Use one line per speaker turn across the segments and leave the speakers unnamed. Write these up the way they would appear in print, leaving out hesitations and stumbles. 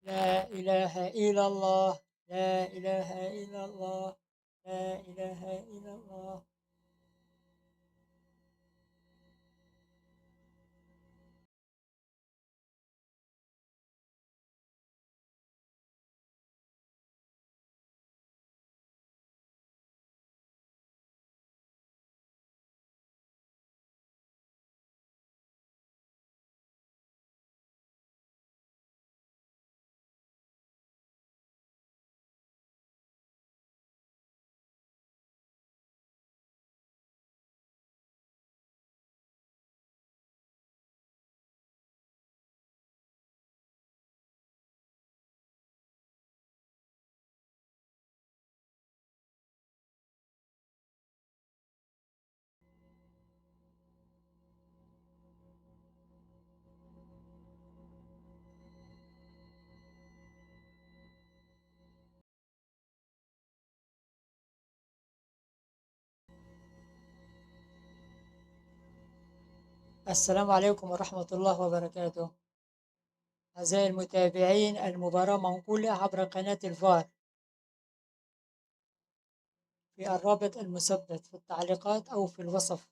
لا إله إلا الله. لا إله إلا الله. لا إله إلا الله. السلام عليكم ورحمة الله وبركاته. أعزائي المتابعين، المباراة منقولة عبر قناة الفار، في الرابط المثبت في التعليقات أو في الوصف.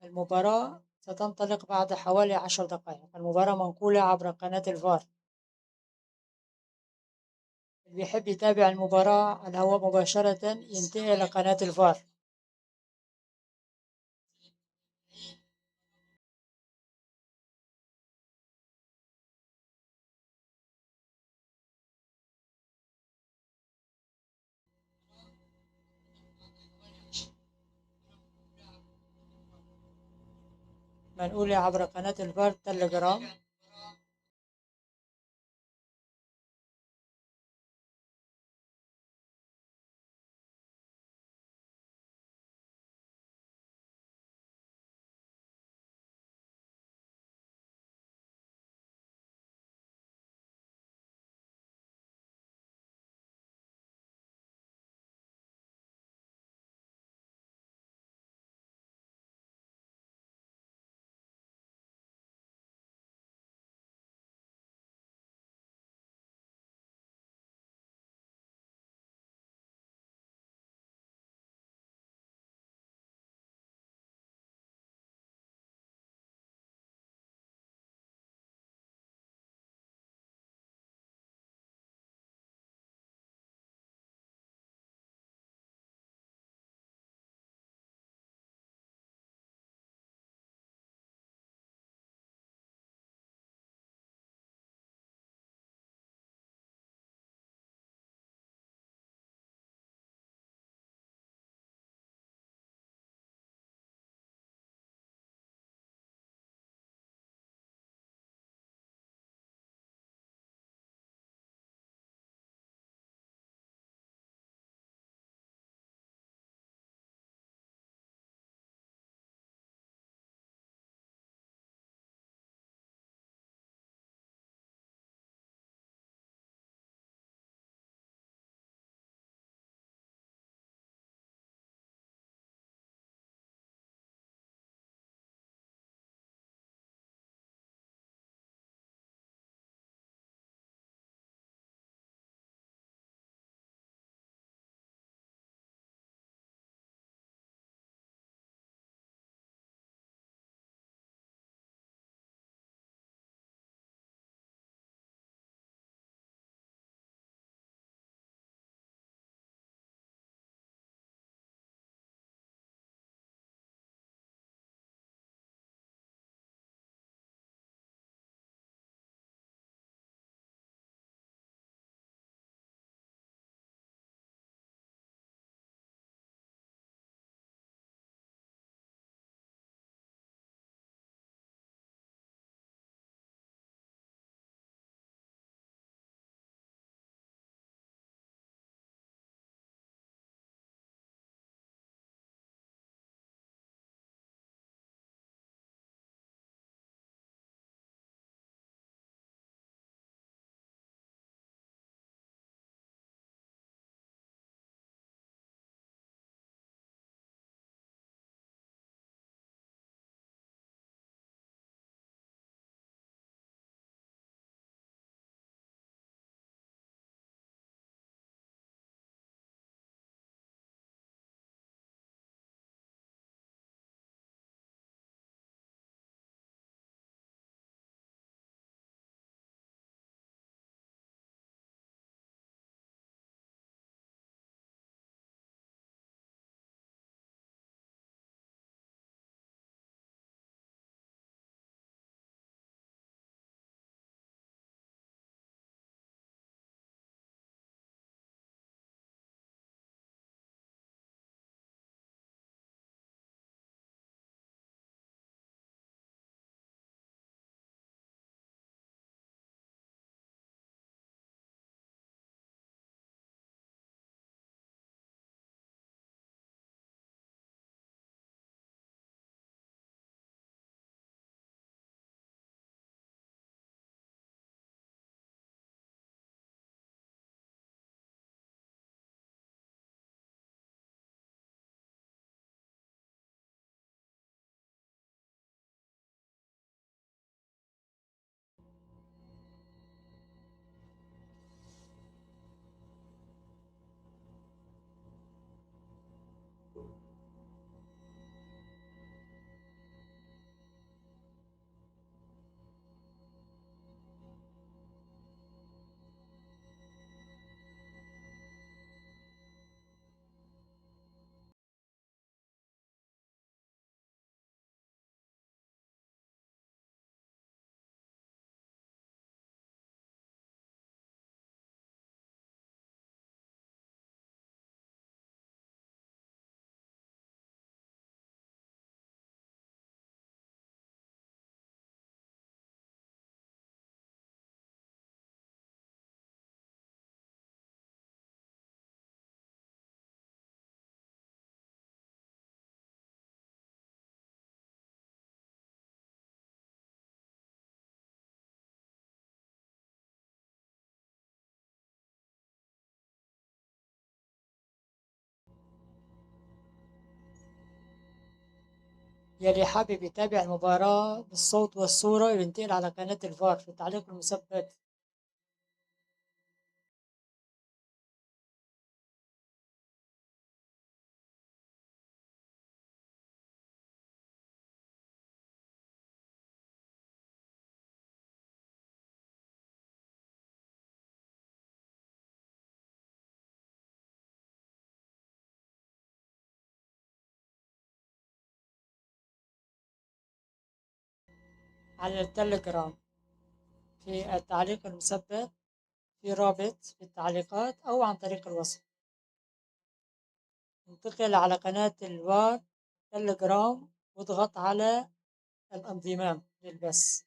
المباراة ستنطلق بعد حوالي 10 دقائق. المباراة منقولة عبر قناة الفار. اللي بيحب يتابع المباراة على الهواء مباشرة ينتقل إلى قناة الفار. منقولة عبر قناة الفار تليجرام. يلي حابب يتابع المباراة بالصوت والصورة ينتقل على قناة الفار في التعليق المثبت. على التليجرام في التعليق المثبت، في رابط في التعليقات أو عن طريق الوصف. انتقل على قناة الفار تليجرام واضغط على الانضمام للبث.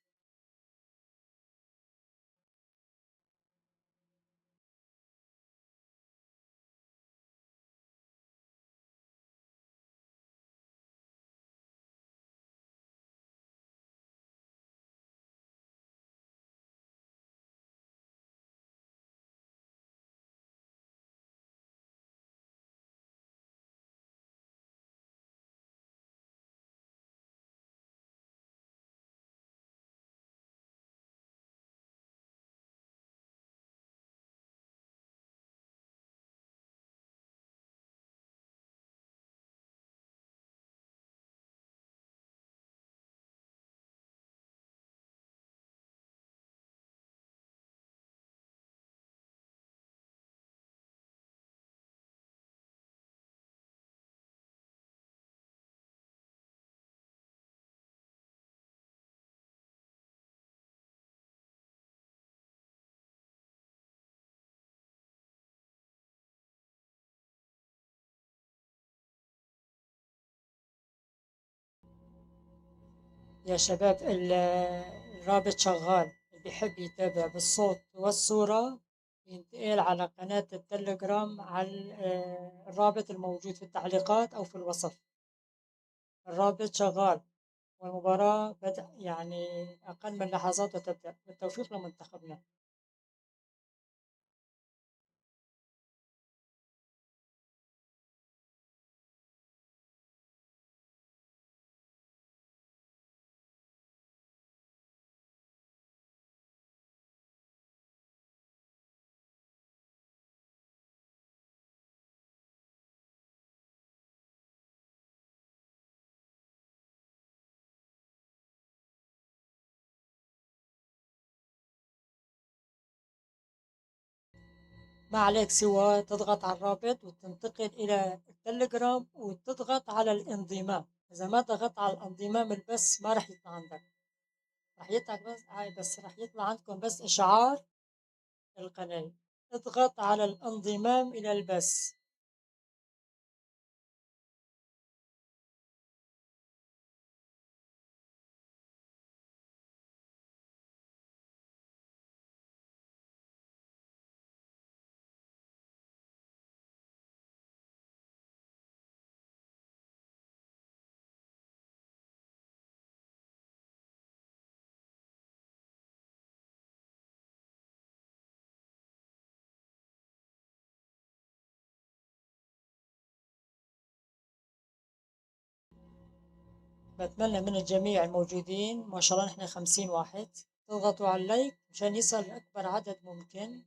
يا شباب الرابط شغال، اللي بيحب يتابع بالصوت والصورة ينتقل على قناة التليجرام على الرابط الموجود في التعليقات أو في الوصف. الرابط شغال والمباراة بدأ يعني أقل من لحظات وتبدأ. بالتوفيق لمنتخبنا. ما عليك سوى تضغط على الرابط وتنتقل إلى التليجرام وتضغط على الانضمام. إذا ما ضغطت على الانضمام البث ما راح يطلع عندك، راح يطلع بس بس راح يطلع عندكم بس إشعار القناة. اضغط على الانضمام إلى البث. بتمنى من الجميع الموجودين، ما شاء الله نحن 50 واحد، تضغطوا على اللايك مشان يصل أكبر عدد ممكن،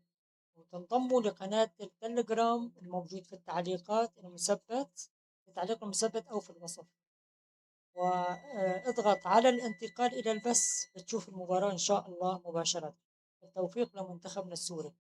وتنضموا لقناة التليجرام الموجود في التعليقات المثبت، في التعليق المثبت أو في الوصف، واضغط على الانتقال إلى البث بتشوف المباراة إن شاء الله مباشرة. التوفيق لمنتخبنا السوري.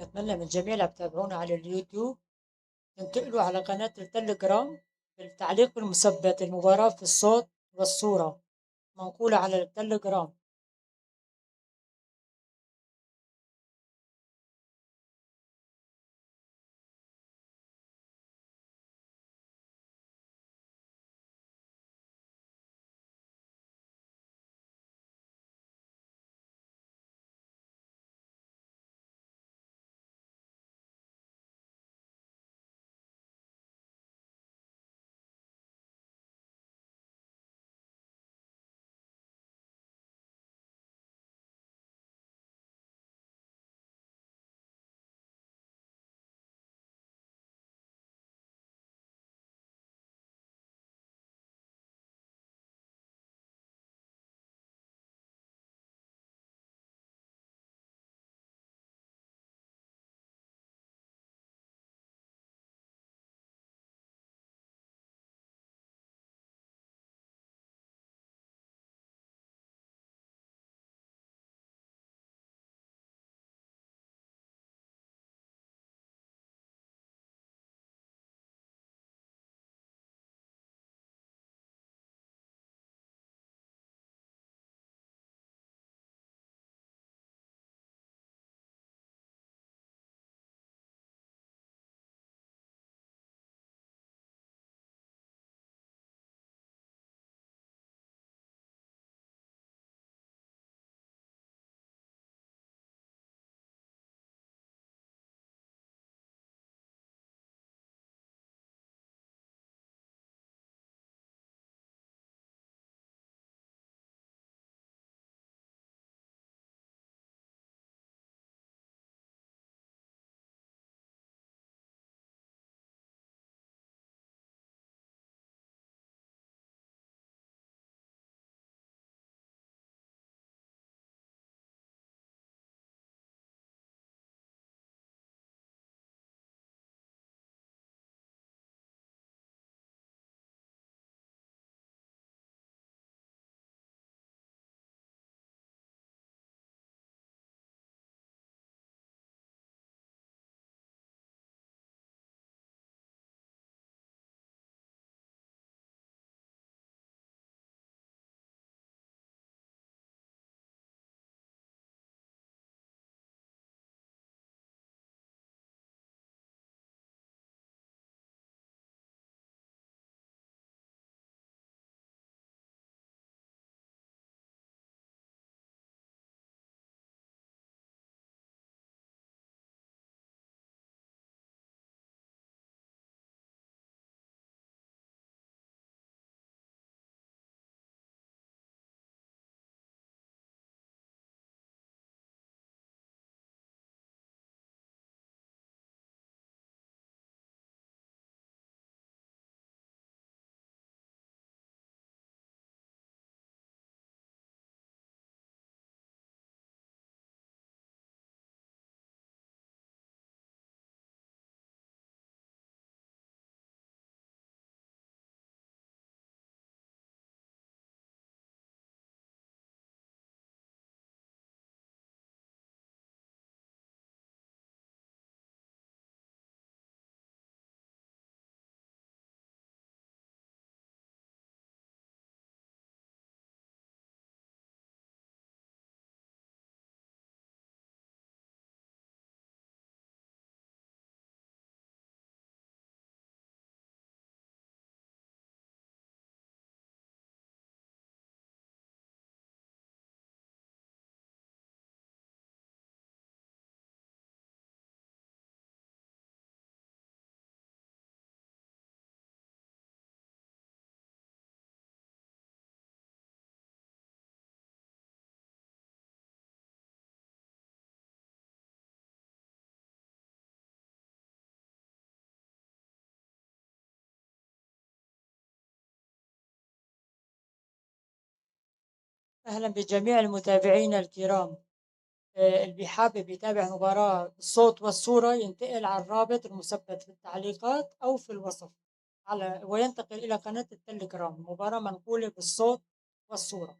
أتمنى من الجميع اللي بتابعونا على اليوتيوب تنتقلوا على قناة التليجرام بالتعليق المثبت المباراة في الصوت والصورة منقولة على التليجرام. أهلا بجميع المتابعين الكرام. اللي بيحابب يتابع مباراة بالصوت والصورة ينتقل على الرابط المثبت في التعليقات أو في الوصف وينتقل إلى قناة التليجرام. مباراة منقولة بالصوت والصورة.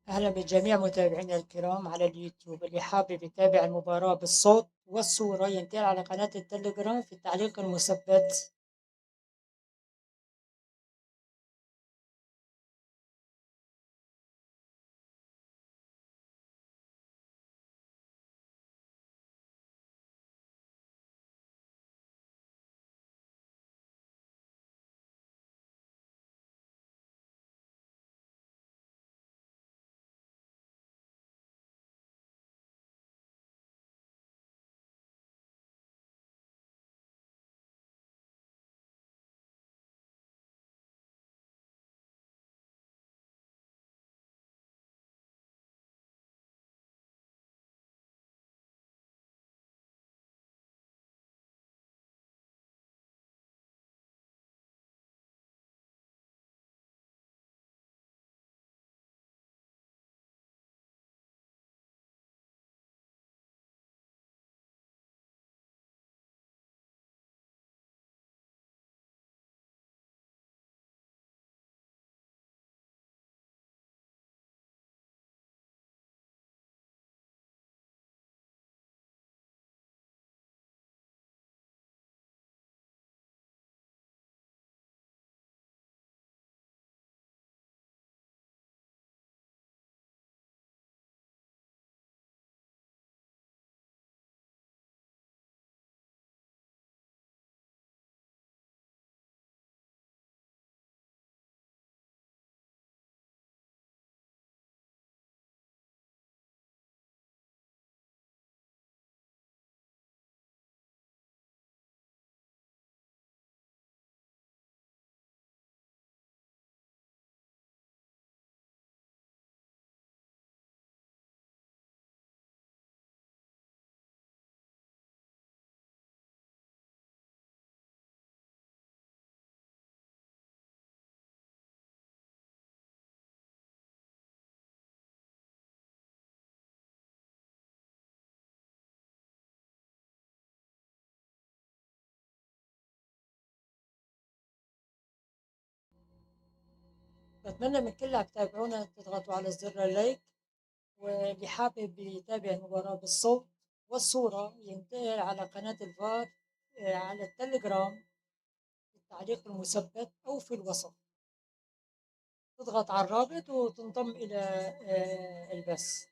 أهلا بجميع متابعينا الكرام على اليوتيوب. اللي حابب يتابع المباراة بالصوت والصورة ينتقل على قناة التليجرام في التعليق المثبت. بتمنى من كلكم تتابعونا، تضغطوا على زر اللايك. واللي حابب يتابع المباراة بالصوت والصورة ينتقل على قناة الفار على التليجرام في التعليق المثبت أو في الوسط. تضغط على الرابط وتنضم إلى البث.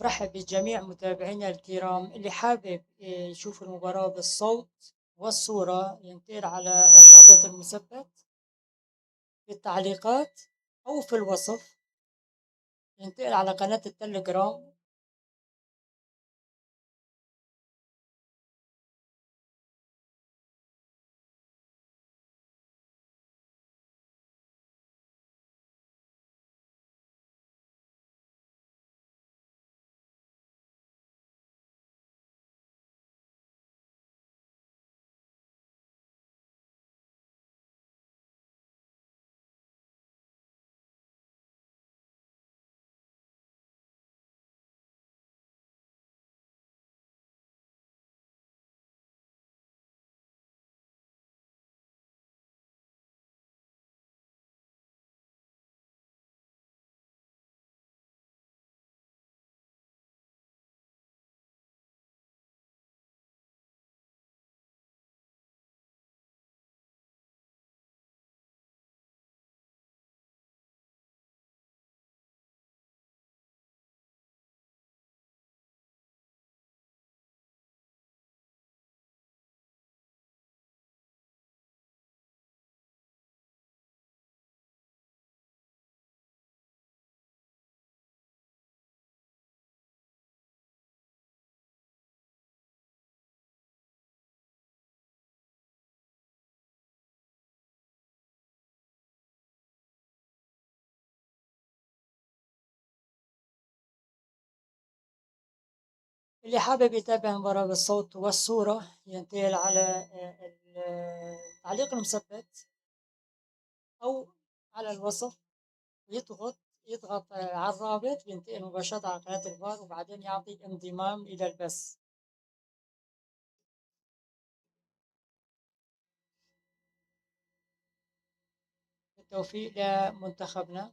برحب بجميع متابعينا الكرام. اللي حابب يشوف المباراة بالصوت والصورة ينتقل على الرابط المثبت في التعليقات أو في الوصف، ينتقل على قناة التليجرام. اللي حابب يتابع المباراة بالصوت والصورة ينتقل على التعليق المثبت أو على الوصف، يضغط على الرابط، ينتقل مباشرة على قناة الفار وبعدين يعطي انضمام إلى البث. بالتوفيق لمنتخبنا.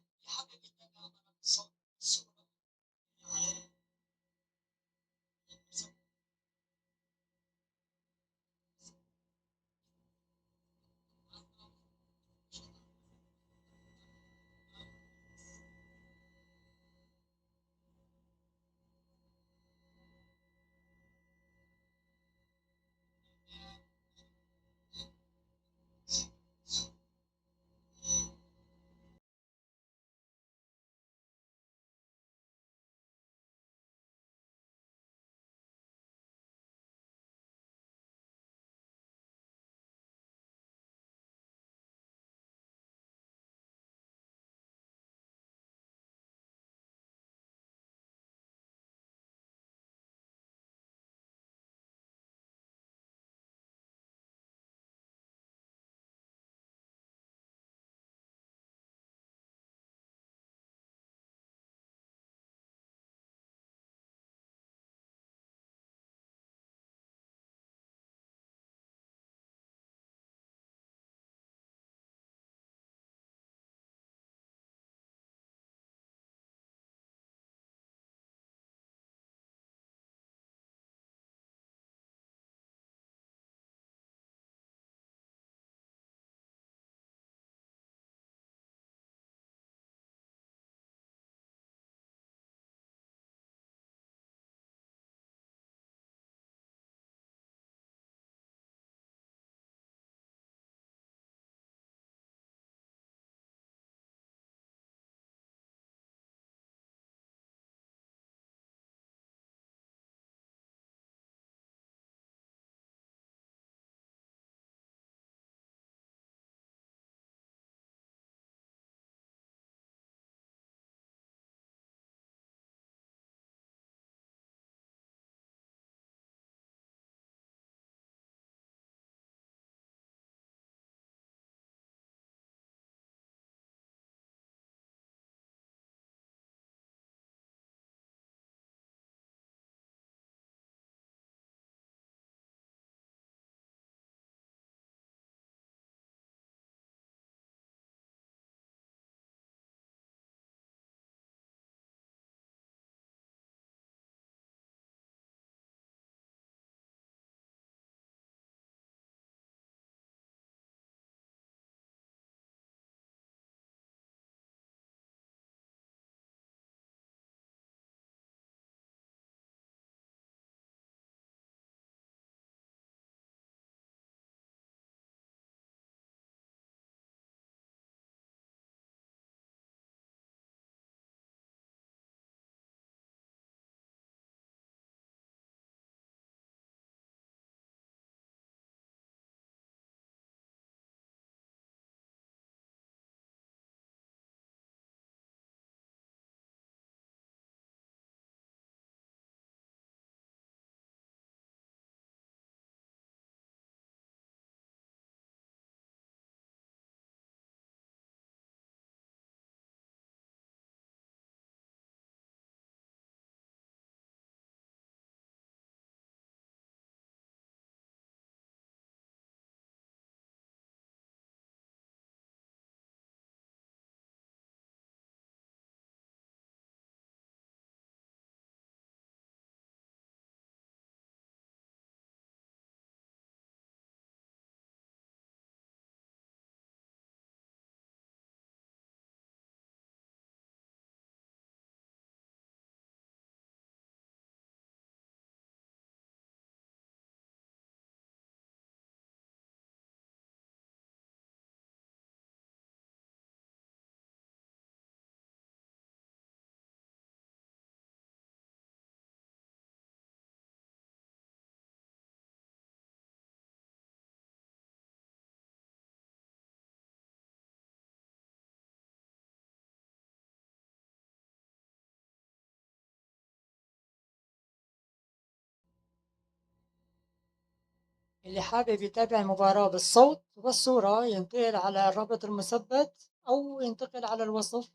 اللي حابب يتابع المباراة بالصوت والصورة ينتقل على الرابط المثبت أو ينتقل على الوصف،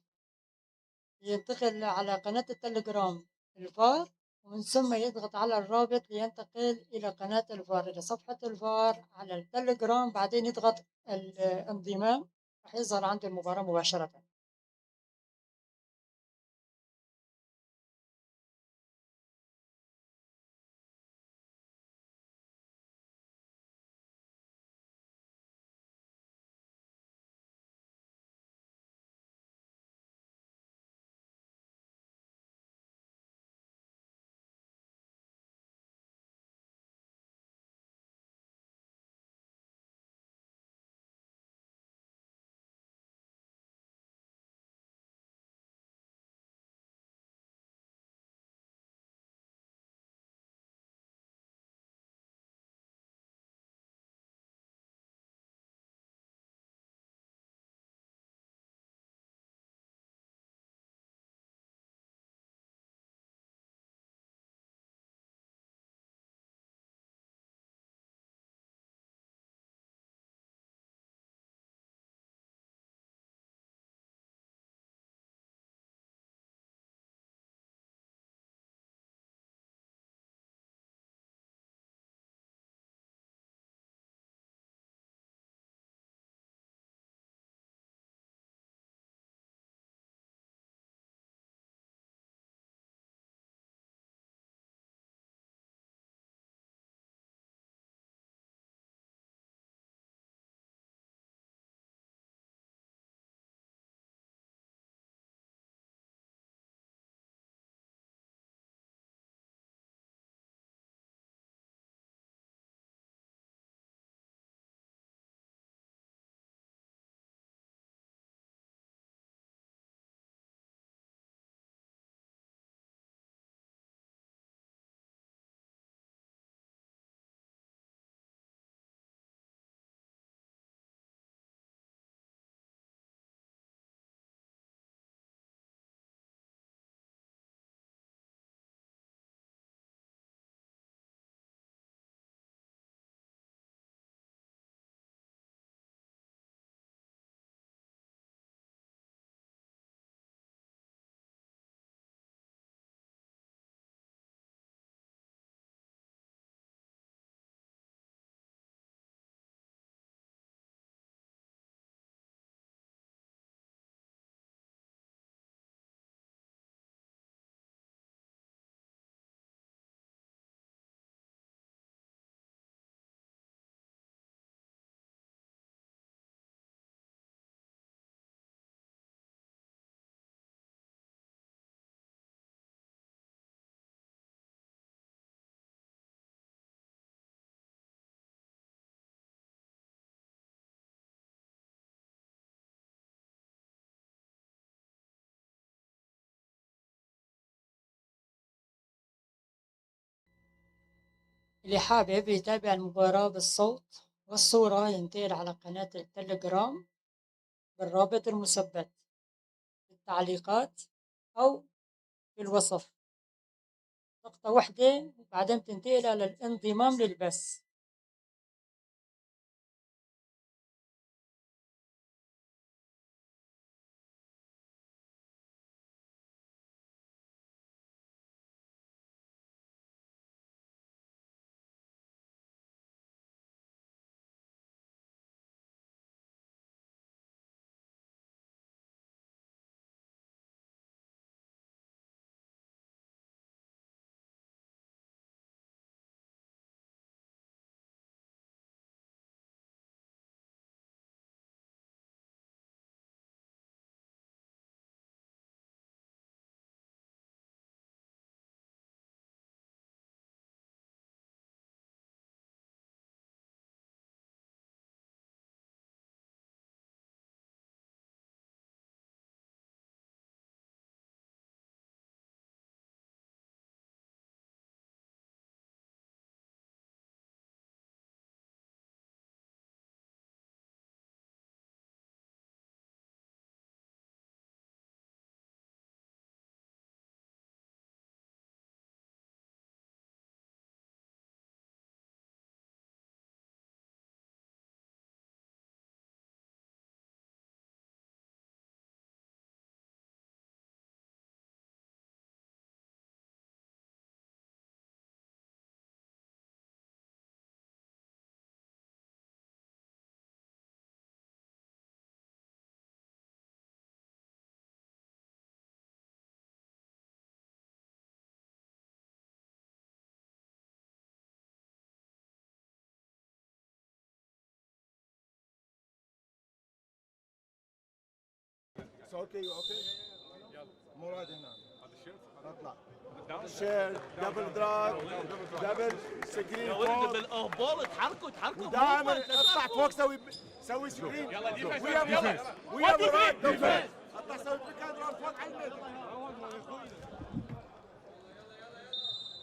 ينتقل على قناة التليجرام الفار، ومن ثم يضغط على الرابط لينتقل إلى قناة الفار، إلى صفحة الفار على التليجرام، بعدين يضغط الانضمام، راح يظهر عنده المباراة مباشرة. اللي حابب يتابع المباراة بالصوت والصورة ينتقل على قناة التليجرام بالرابط المثبت في التعليقات أو في الوصف، نقطة واحدة وبعدين تنتقل على الانضمام للبث.
اوكي مراد هنا اطلع شير دبل دراج دبل سكرين فوق
بالاهبال اتحركوا
دائما اطلع فوق سوي سكرين ويا مراد دفاع اطلع سوي بيكان فوق على الميدان.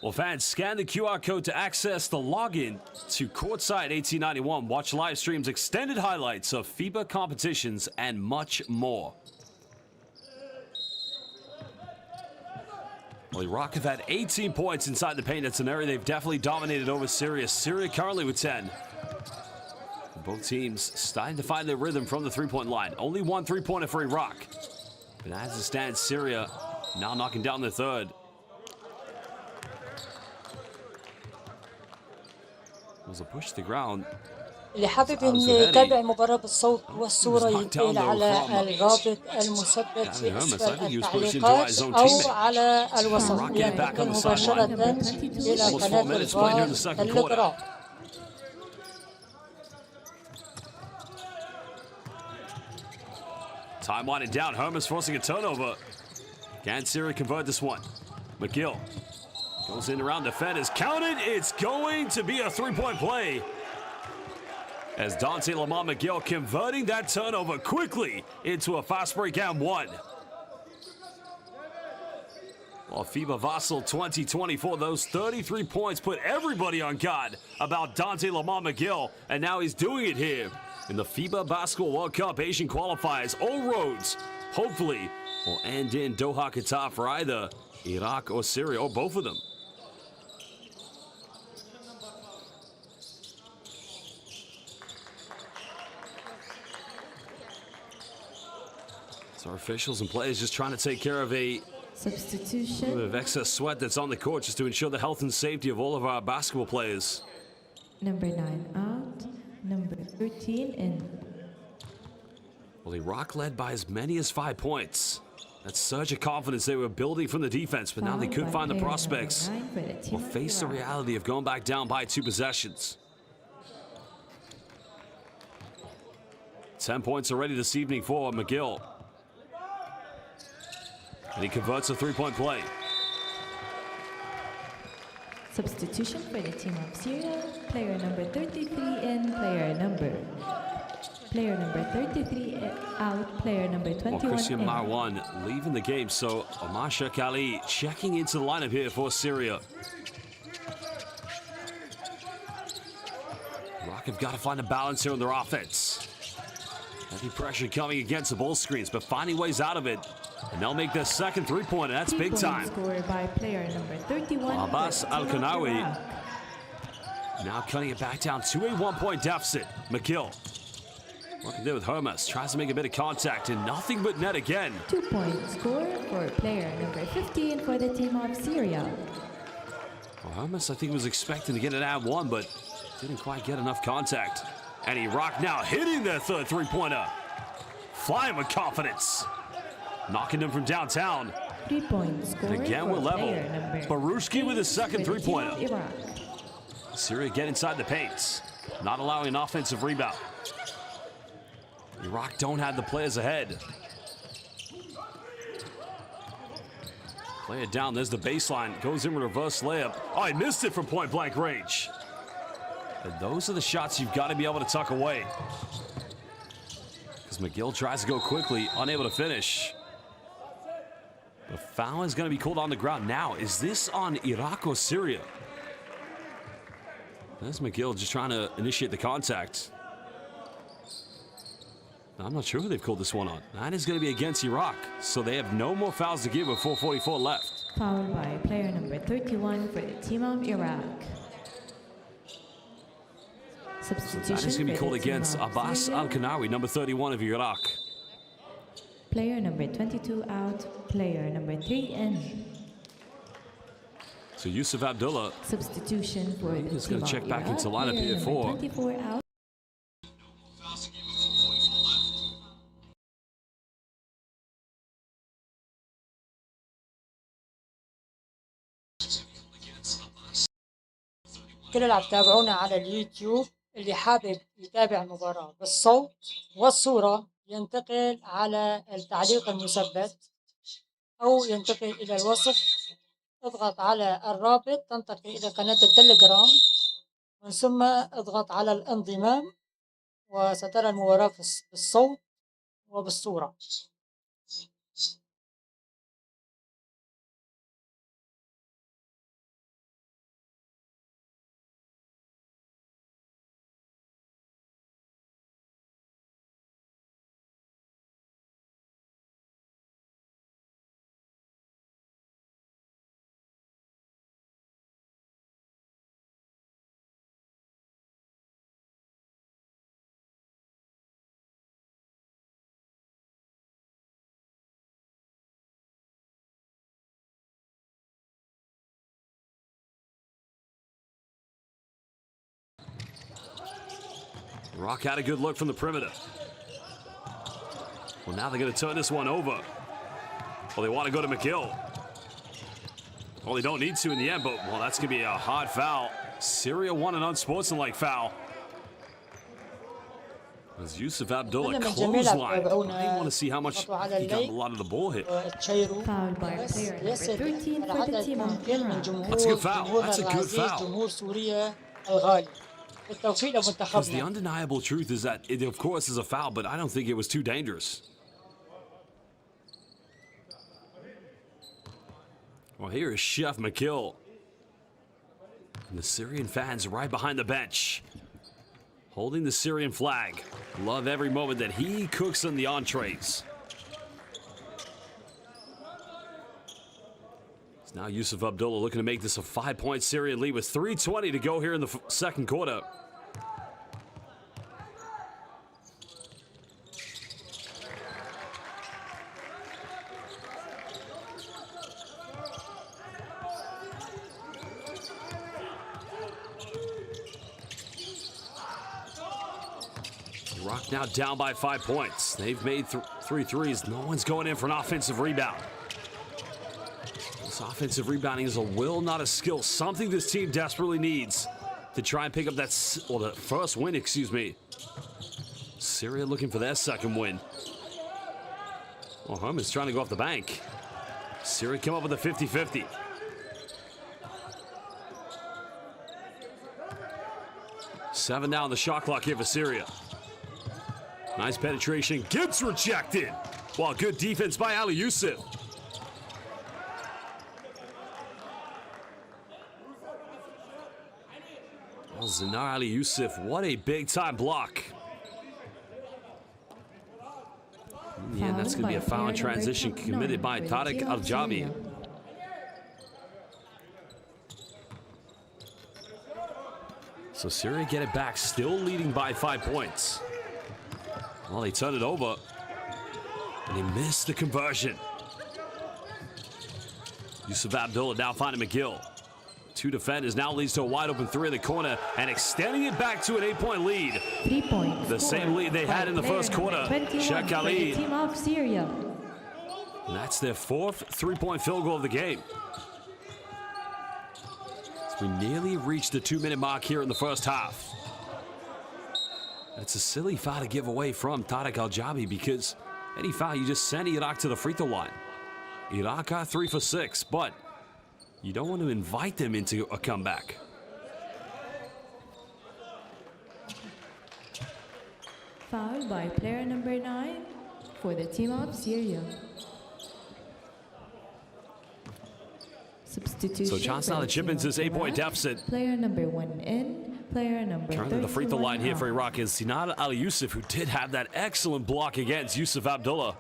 Well, fans, scan the QR code to access the login to Courtside 1891. Watch live streams, extended highlights of FIBA competitions, and much more. Well, Iraq have had 18 points inside the paint. That's an area they've definitely dominated over Syria. Syria currently with 10. Both teams starting to find their rhythm from the three-point line. Only one three-pointer for Iraq. But as it stands, Syria now knocking down the third. Was a push to the ground.
اللي حابب يتابع المباراة بالصوت والصورة ينتقل على الرابط المثبت في أسفل التعليقات أو على الوسط، ينتقل مباشرة إلى قناة التليجرام.
Time winding down. Hermes forcing a turnover. Can Syria convert this one? McGill goes in around defenders. Counted. It's going to be a three-point play. As Dante Lamont McGill converting that turnover quickly into a fast break and one. Well, FIBA Vassal 2024, those 33 points put everybody on guard about Dante Lamont McGill, and now he's doing it here in the FIBA Basketball World Cup Asian qualifiers. All roads, hopefully, will end in Doha, Qatar for either Iraq or Syria, or both of them. So our officials and players just trying to take care of a
substitution,
little bit of excess sweat that's on the court just to ensure the health and safety of all of our basketball players.
Number 9 out, number 13 in.
Well, Iraq led by as many as 5 points. That surge of confidence they were building from the defense, but now they could find the prospects. Will face the reality of going back down by 2 possessions. 10 points already this evening for McGill. And he converts a three-point play.
Substitution for the team of Syria. Player number 33 in, player number 33 out, player number 21
well, Christian
in.
Marwan leaving the game, so Omar Ali checking into the lineup here for Syria. Iraq have got to find a balance here on their offense. Heavy pressure coming against the ball screens, but finding ways out of it. And they'll make their second three-pointer. That's big time.
Scored by player number 31.
Abbas Al-Kanawi now cutting it back down to a 1-point deficit. McGill working there with Hermes. Tries to make a bit of contact and nothing but net again.
2-point score for player number 15 for the team of Syria.
Well, Hermes, I think, was expecting to get an ad one, but didn't quite get enough contact. And Iraq now hitting their third three-pointer. Flying with confidence. Knocking them from downtown.
3-point score.
And again, we're level. Barushki with his second three-pointer.
Iraq.
Syria get inside the paints. Not allowing an offensive rebound. Iraq don't have the players ahead. Play it down. There's the baseline. Goes in with reverse layup. Oh, he missed it from point-blank range. And those are the shots you've got to be able to tuck away. Because McGill tries to go quickly, unable to finish. The foul is going to be called on the ground now. Is this on Iraq or Syria? There's McGill just trying to initiate the contact. I'm not sure who they've called this one on. That is going to be against Iraq. So they have no more fouls to give with 4:44 left.
Fouled by player number 31 for the team of Iraq. Substitution.
That is going to be called against Abbas Al-Kanawi, number 31 of Iraq.
Player number 22 out, player number 3 in.
So Yusuf Abdullah.
Substitution for the
He's
team
going to check
of
back
Iraq.
into lineup
Player
here for.
24 out.
كل اللي عم تتابعونا على اليوتيوب اللي حابب يتابع المباراة بالصوت والصورة ينتقل على التعليق المثبت أو ينتقل إلى الوصف. اضغط على الرابط تنتقل إلى قناة التليجرام، ومن ثم اضغط على الانضمام وسترى المباراة بالصوت وبالصورة.
Rock had a good look from the perimeter. Well, now they're going to turn this one over. Well, they want to go to McGill. Well, they don't need to in the end, but, well, that's going to be a hard foul. Syria won an unsportsmanlike foul. As Yusuf Abdullah clothesline. I want to see how much he got a lot of the ball hit.
Foul by player number 13 for the team of Iraq.
That's a good foul. That's a good foul. Because the undeniable truth is that it, of course, is a foul, but I don't think it was too dangerous. Well, here is Chef McGill. And the Syrian fans right behind the bench, holding the Syrian flag. Love every moment that he cooks on the entrees. It's now Yusuf Abdullah looking to make this a 5-point Syrian lead with 3:20 to go here in the second quarter. Rock now down by 5 points. They've made 3 threes. No one's going in for an offensive rebound. This offensive rebounding is a will, not a skill. Something this team desperately needs to try and pick up that, the first win, excuse me. Syria looking for their second win. Well, Herman's trying to go off the bank. Syria come up with a 50-50. Seven now on the shot clock here for Syria. Nice penetration, gets rejected. Well, good defense by Ali Yusuf. Well, Zinar Ali Yusuf, what a big time block. In the end, that's going to be a foul in transition committed by Tariq Al-Jabi. So Syria get it back, still leading by 5 points. Well, they turn it over, and they missed the conversion. Yusuf Abdullah now finding McGill. 2 defenders, now leads to a wide open 3 in the corner, and extending it back to an 8-point lead.
3 points.
The same lead they had in the first quarter. Sheikh Ali.
Team of Syria.
And that's their 4th 3-point field goal of the game. So we nearly reached the 2-minute mark here in the first half. It's a silly foul to give away from Tariq Al-Jabi, because any foul, you just send Iraq to the free throw line. Iraq got 3 for 6, but you don't want to invite them into a comeback.
Foul by player number 9 for the team of Syria. Substitution.
So Johnson on the chip into this 8-point deficit.
Player number 1 in. Player number
Turning to the free throw line here for Iraq is Sinan Ali Yusuf, who did have that excellent block against Yusuf Abdullah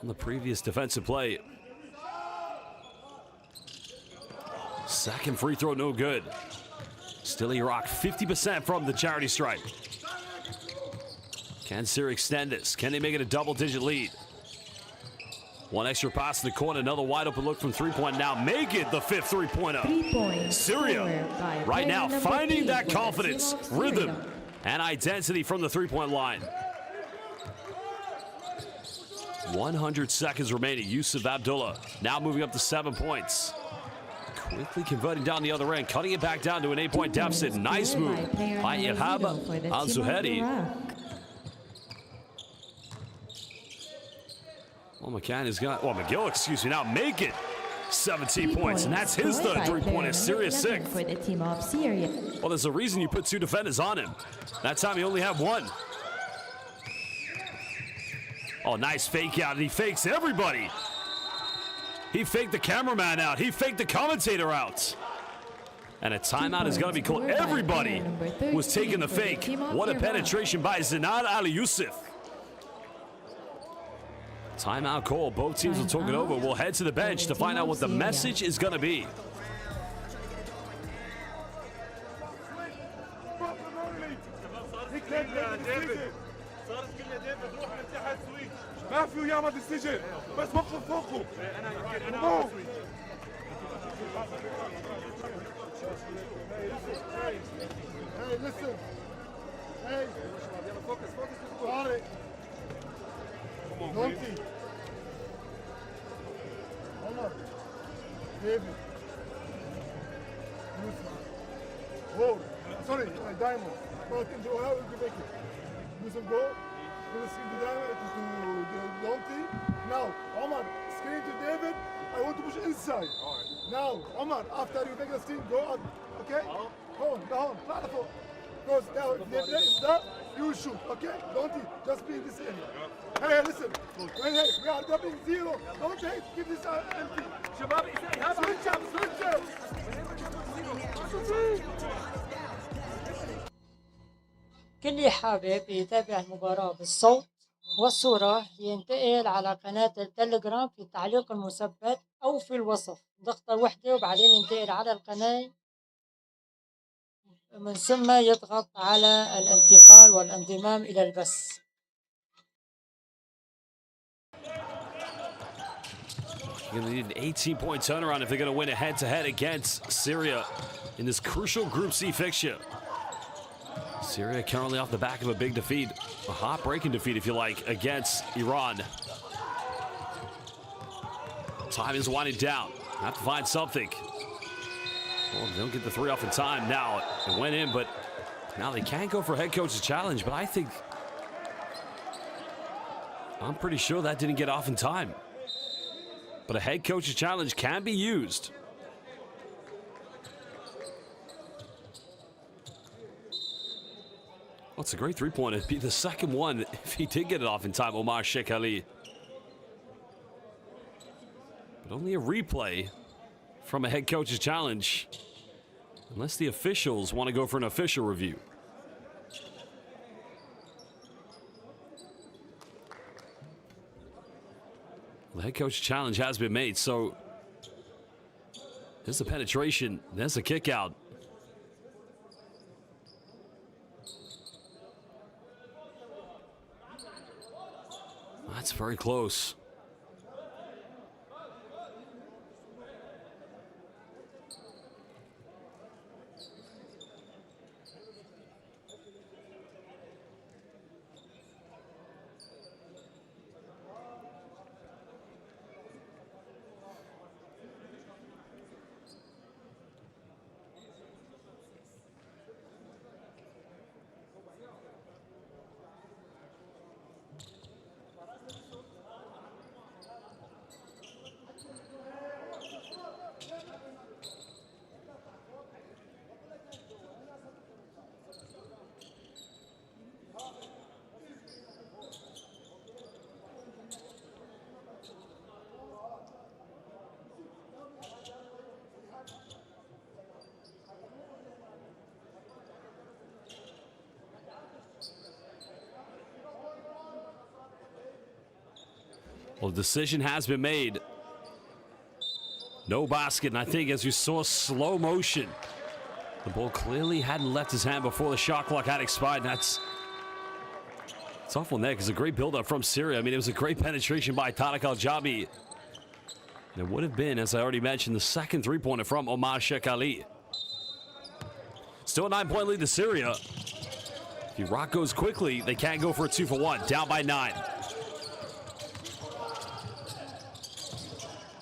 on the previous defensive play. Second free throw, no good. Still Iraq 50% from the charity stripe. Can Syria extend this? Can they make it a double-digit lead? One extra pass to the corner, another wide open look from 3-point now. Make it the 5th 3-pointer.
3 points.
Syria right now finding that confidence, rhythm, and identity from the 3-point line. 100 seconds remaining. Yusuf Abdullah now moving up to 7 points. Quickly converting down the other end, cutting it back down to an 8-point deficit. Nice move by Irhab Al-Zuhairi. Well, McCann has got, well, McGill, excuse me, now make it 17 points, and that's his
scored
third
by
three-pointer.
player
Syria
number 11
sixth.
for the team of Syria.
Well, there's a reason you put two defenders on him. That time he only had one. Oh, nice fake out, and he fakes everybody. He faked the cameraman out. He faked the commentator out. And a timeout is going to be called. Everybody was taking the fake. What a penetration by Zinad Ali Yusuf. Timeout call. Both teams will talk it over. We'll head to the bench to find out what the message is going to be.
ما في وياه ما تستجل بس وقف فوقه Hey, listen. Hey. Focus. Sorry. Donkey. Omar. David. Whoa. Sorry, Diamond. But how will you make it? Yusuf go. This is the Diamond to Donkey. Now, Omar, screen to David. I want to push inside. All right. Now, Omar, after you make the screen, go up. Okay? Go on. Try to go. Because now, if they play that, you shoot. Okay? Don't you? Just be in this area. Hey, listen. Hey, we are dropping 0. Don't keep this empty. Switch up.
كل حابب يتابع المباراة بالصوت والصورة ينتقل على قناة التليجرام في التعليق المثبت أو في الوصف، ضغطة واحدة وبعدين ينتقل على القناة، من ثم يضغط على الانتقال والانضمام إلى البث.
You're going to need an 18-point turnaround if they're going to win a head-to-head against Syria in this crucial Group C fixture. Syria currently off the back of a big defeat, a heartbreaking defeat, if you like, against Iran. Time is winding down. Have to find something. Well, they don't get the three off in time. Now, it went in, but now they can't go for head coach's challenge, but I'm pretty sure that didn't get off in time. But a head coach's challenge can be used. Well, it's a great three-pointer. It'd be the second one if he did get it off in time, Omar Sheikh Ali. But only a replay from a head coach's challenge, unless the officials want to go for an official review. The head coach challenge has been made, so there's the penetration, there's the kick out. That's very close. Well, the decision has been made. No basket, and I think as you saw slow motion, the ball clearly hadn't left his hand before the shot clock had expired. And it's tough one there because a great build-up from Syria. I mean, it was a great penetration by Tariq Al-Jabi. And it would have been, as I already mentioned, the second three-pointer from Omar Sheikh Ali. Still a 9-point lead to Syria. If Iraq goes quickly, they can't go for a 2-for-1. Down by 9.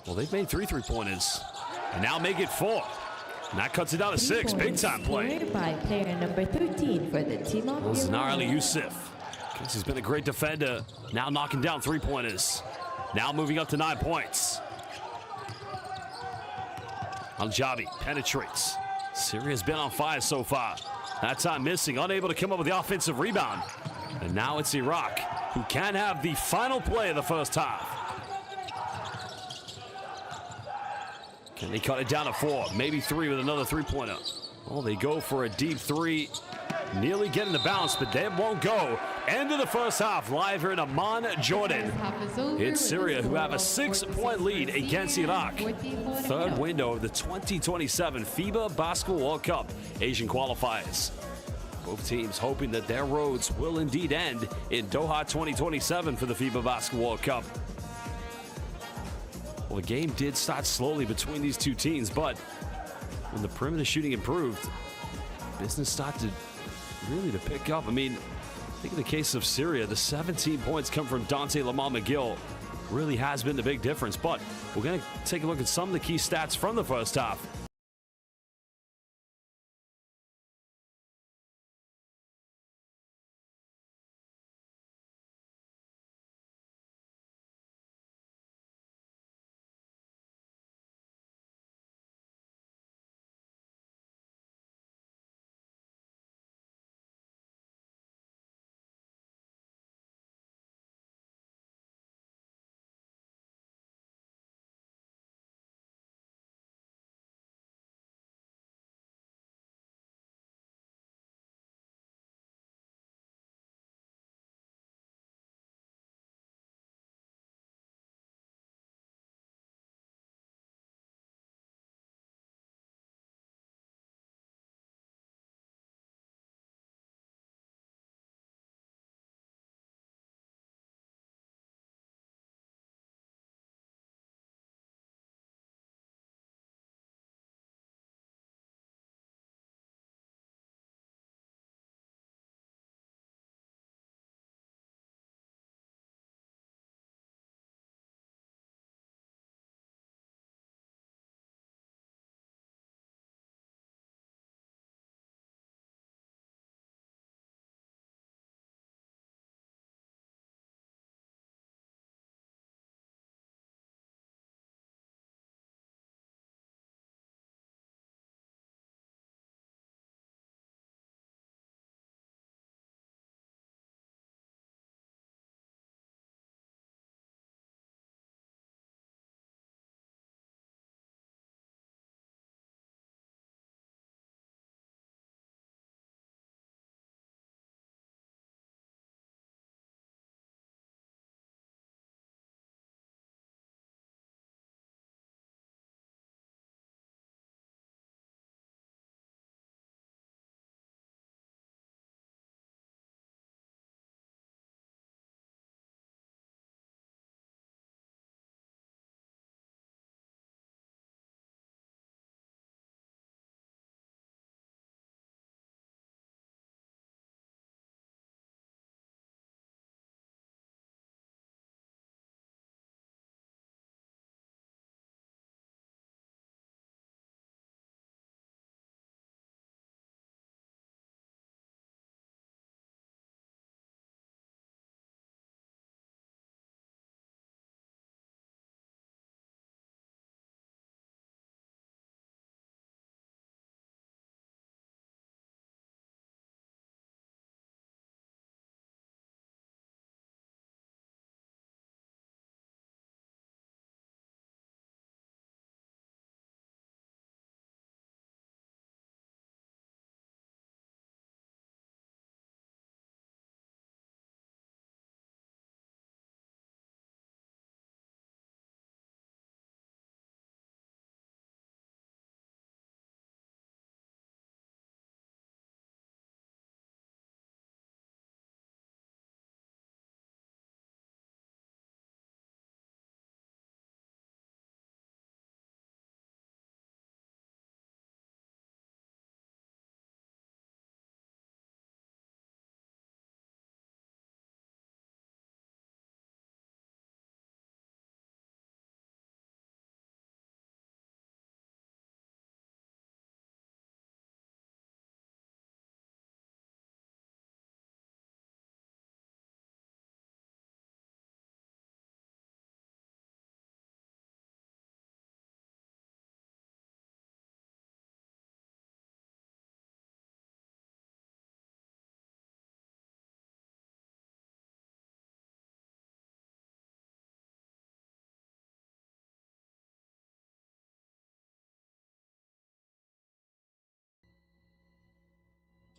Well, they've made 3 three-pointers, and now make it 4. And that cuts it down to 6. Big-time play.
By player number 13 for the team of
Zanar Ali Yusuf. He's been a great defender, now knocking down 3-pointers. Now moving up to 9 points. Al-Jabi penetrates. Syria's been on fire so far. That time missing, unable to come up with the offensive rebound. And now it's Iraq, who can have the final play of the first half. Can they cut it down to 4? Maybe 3 with another three-pointer. Well, they go for a deep 3. Nearly getting the bounce, but they won't go. End of the first half, live here in Amman, Jordan. It's Syria who have a 6-point lead against Iraq. Third window of the 2027 FIBA Basketball World Cup Asian qualifiers. Both teams hoping that their roads will indeed end in Doha 2027 for the FIBA Basketball World Cup. Well, the game did start slowly between these two teams, but when the perimeter shooting improved, business started really to pick up. I mean, I think in the case of Syria, the 17 points come from Dante Lamar-McGill. Really has been the big difference, but we're going to take a look at some of the key stats from the first half.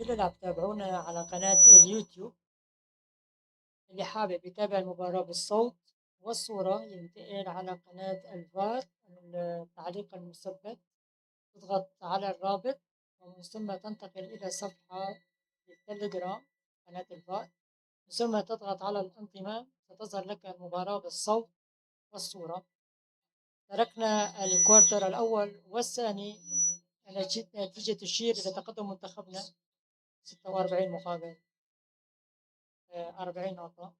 كل اللي عم تتابعونا على قناة اليوتيوب، اللي حابب يتابع المباراة بالصوت والصورة ينتقل على قناة الفار، التعليق المثبت، تضغط على الرابط ومن ثم تنتقل إلى صفحة التليجرام قناة الفار، من ثم تضغط على الانضمام، ستظهر لك المباراة بالصوت والصورة. تركنا الكوارتر الأول والثاني، نتيجة تشير إلى تقدم منتخبنا 46 مقابل 40 نقطة.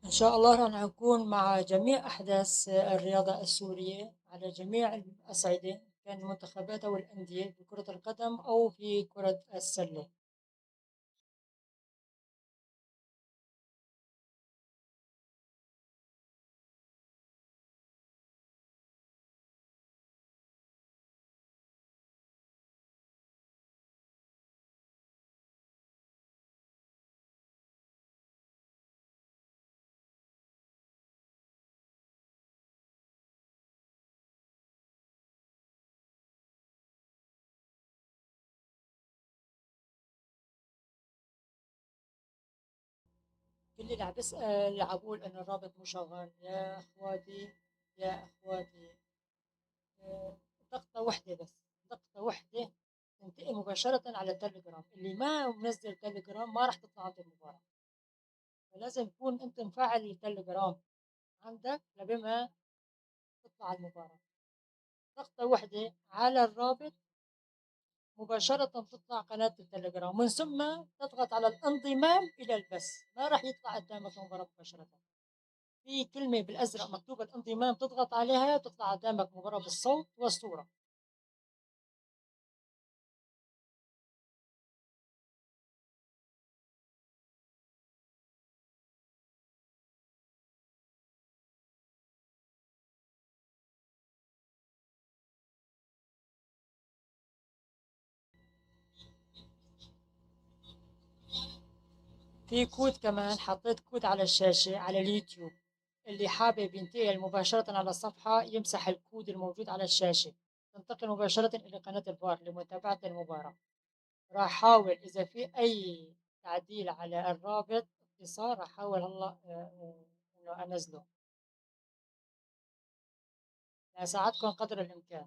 إن شاء الله راح نكون مع جميع أحداث الرياضة السورية على جميع الأصعدة، كان المنتخبات أو الأندية في كرة القدم أو في كرة السلة. كل اللي عم بسأل اللي عم بقول إنه الرابط مو شغال، يا إخواتي يا إخواتي، ضغطة واحدة بس، ضغطة واحدة تنتقل مباشرة على التليجرام. اللي ما منزل تليجرام ما راح تطلع عند المباراة، فلازم تكون أنت مفعل التليجرام عندك لبما تطلع المباراة. ضغطة واحدة على الرابط مباشرة تطلع قناة التليجرام، من ثم تضغط على الانضمام إلى البث، ما راح يطلع قدامك المباراة مباشرة. في كلمة بالأزرق مكتوبة الانضمام، تضغط عليها تطلع قدامك مباراة بالصوت والصورة. في كود كمان، حطيت كود على الشاشة على اليوتيوب، اللي حابب ينتقل مباشرة على الصفحة يمسح الكود الموجود على الشاشة، تنتقل مباشرة إلى قناة الفار لمتابعة المباراة. راح أحاول إذا في أي تعديل على الرابط اختصار، راح أحاول هلا إنه أنزله لأساعدكم قدر الإمكان.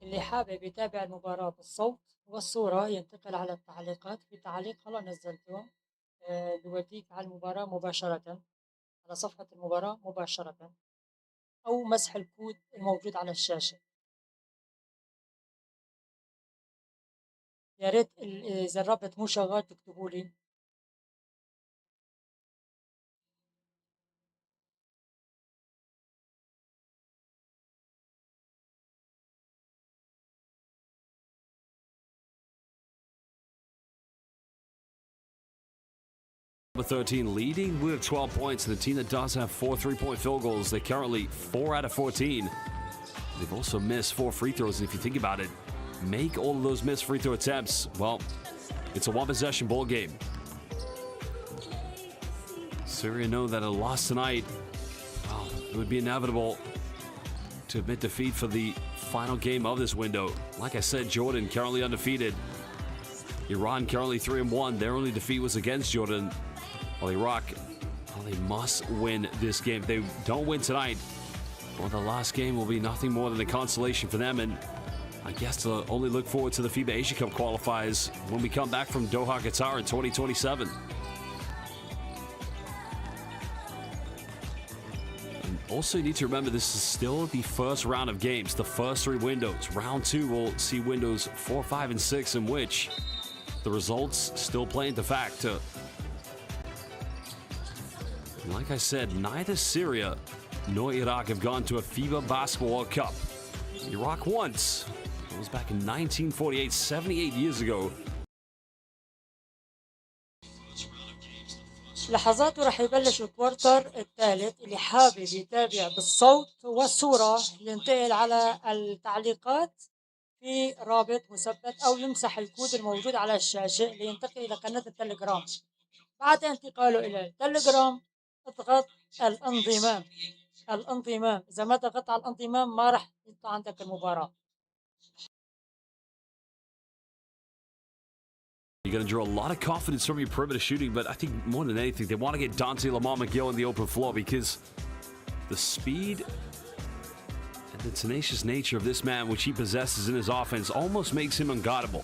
اللي حابب يتابع المباراة بالصوت والصورة ينتقل على التعليقات، في تعليق هلا نزلته بيوديك على المباراة مباشرة، على صفحة المباراة مباشرة، أو مسح الكود الموجود على الشاشة. يا ريت إذا الرابط مو شغال تكتبوا لي.
Number 13 leading with 12 points, and the team that does have 4 3-point field goals. They're currently 4 out of 14. They've also missed 4 free throws, and if you think about it, make all of those missed free throw attempts, well, it's a one-possession ball game. Syria know that a loss tonight, well, it would be inevitable to admit defeat for the final game of this window. Like I said, Jordan currently undefeated. Iran currently 3-1. Their only defeat was against Jordan. Well, Iraq, well, they must win this game. If they don't win tonight, well, the last game will be nothing more than a consolation for them. And I guess to only look forward to the FIBA Asia Cup qualifiers when we come back from Doha, Qatar in 2027. And also, you need to remember this is still the first round of games, the first 3 windows. Round 2 will see windows 4, 5, and 6, in which the results still play into fact. Like I said, neither Syria nor Iraq have gone to a FIBA Basketball World Cup. Iraq once. It was back in 1948, 78 years ago.
لحظات وراح يبلش الكوارتر الثالث. اللي حابب يتابع بالصوت والصورة ينتقل على التعليقات في رابط مثبت، أو يمسح الكود الموجود على الشاشة لينتقل إلى قناة التليجرام. بعد انتقاله إلى التليجرام اضغط الانضمام. إذا ما ضغطت على الانضمام ما راح يطلع عندك المباراة.
You're going to draw a lot of confidence from your perimeter shooting, but I think more than anything, they want to get Dante Lamar McGill in the open floor because the speed and the tenacious nature of this man, which he possesses in his offense, almost makes him unguardable.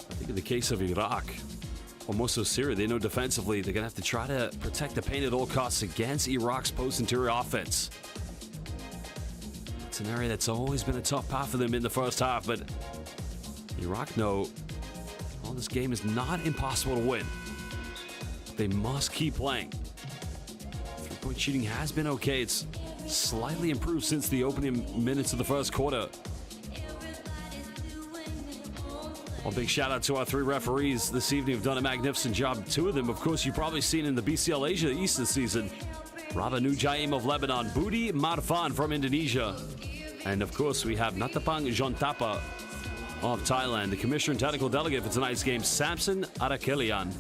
I think in the case of Iraq, or more so Syria, they know defensively they're going to have to try to protect the paint at all costs against Iraq's post-interior offense. It's an area that's always been a tough part for them in the first half, but Iraq know, well, this game is not impossible to win. They must keep playing. Three-point shooting has been okay. It's slightly improved since the opening minutes of the first quarter. Well, big shout out to our 3 referees this evening who've done a magnificent job. 2 of them, of course, you've probably seen in the BCL Asia East this season. Rabah Nujaim of Lebanon, Budi Marfan from Indonesia, and of course we have Natapang Jontapa of Thailand. The commissioner and technical delegate for tonight's game, Samson Arakelian.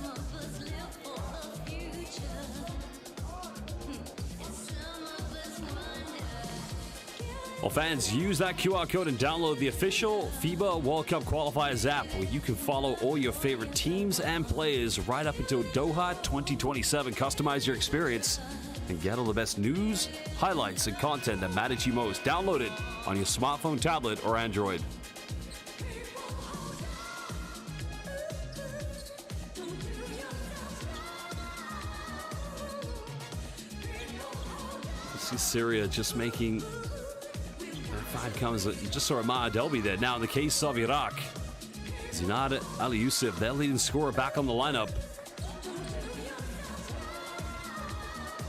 Well, fans, use that QR code and download the official FIBA World Cup Qualifiers app, where you can follow all your favorite teams and players right up until Doha 2027. Customize your experience and get all the best news, highlights, and content that matter to you most. Download it on your smartphone, tablet, or Android. See Syria just making... 5 comes, just saw Amar Delby there. Now in the case of Iraq, Zinad Ali Yusuf, their leading scorer, back on the lineup.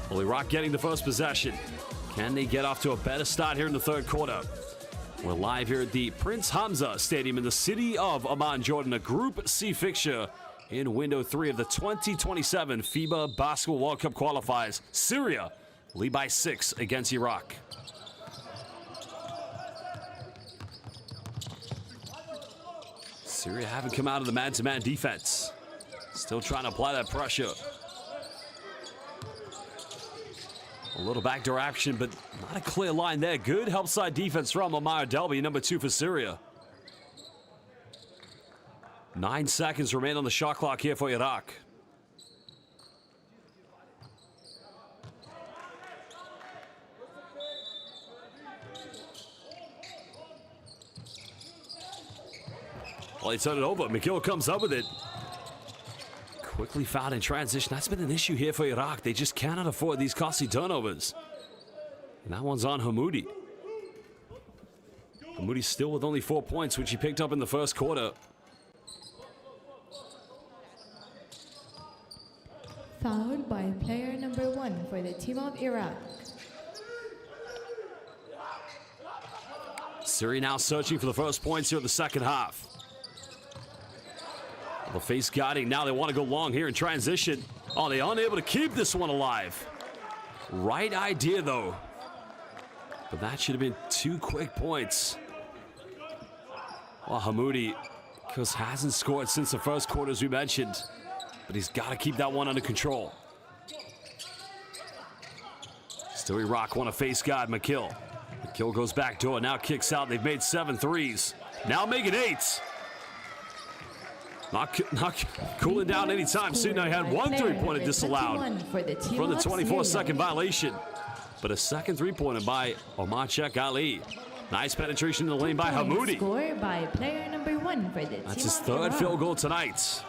Well, Iraq getting the first possession. Can they get off to a better start here in the third quarter? We're live here at the Prince Hamza Stadium in the city of Amman, Jordan, a Group C fixture in Window 3 of the 2027 FIBA Basketball World Cup qualifiers. Syria lead by 6 against Iraq. Syria haven't come out of the man-to-man defense. Still trying to apply that pressure. A little backdoor action, but not a clear line there. Good help side defense from Omar Delby, number 2 for Syria. 9 seconds remain on the shot clock here for Iraq. Well, they turn it over. McGill comes up with it. Quickly fouled in transition. That's been an issue here for Iraq. They just cannot afford these costly turnovers. And that one's on Hamoudi. Hamoudi's still with only 4 points, which he picked up in the first quarter.
Fouled by player number 1 for the team of Iraq.
Syria now searching for the first points here in the second half. The face guarding. Now they want to go long here in transition. Oh, they're unable to keep this one alive. Right idea, though. But that should have been 2 quick points. Well, Hamoudi, because hasn't scored since the first quarter, as we mentioned. But he's got to keep that one under control. Still Iraq want to face guard McGill. McGill goes back door, now kicks out. They've made 7 threes. Now making 8. Not cooling down anytime soon. Now he had 1 3-pointer disallowed for the 24-second violation. But a second 3-pointer by Omar Sheikh Ali. Nice penetration in the lane by Hamoudi.
Score by player number 1 for the
That's
team
his
of
3rd
Iraq.
field goal tonight.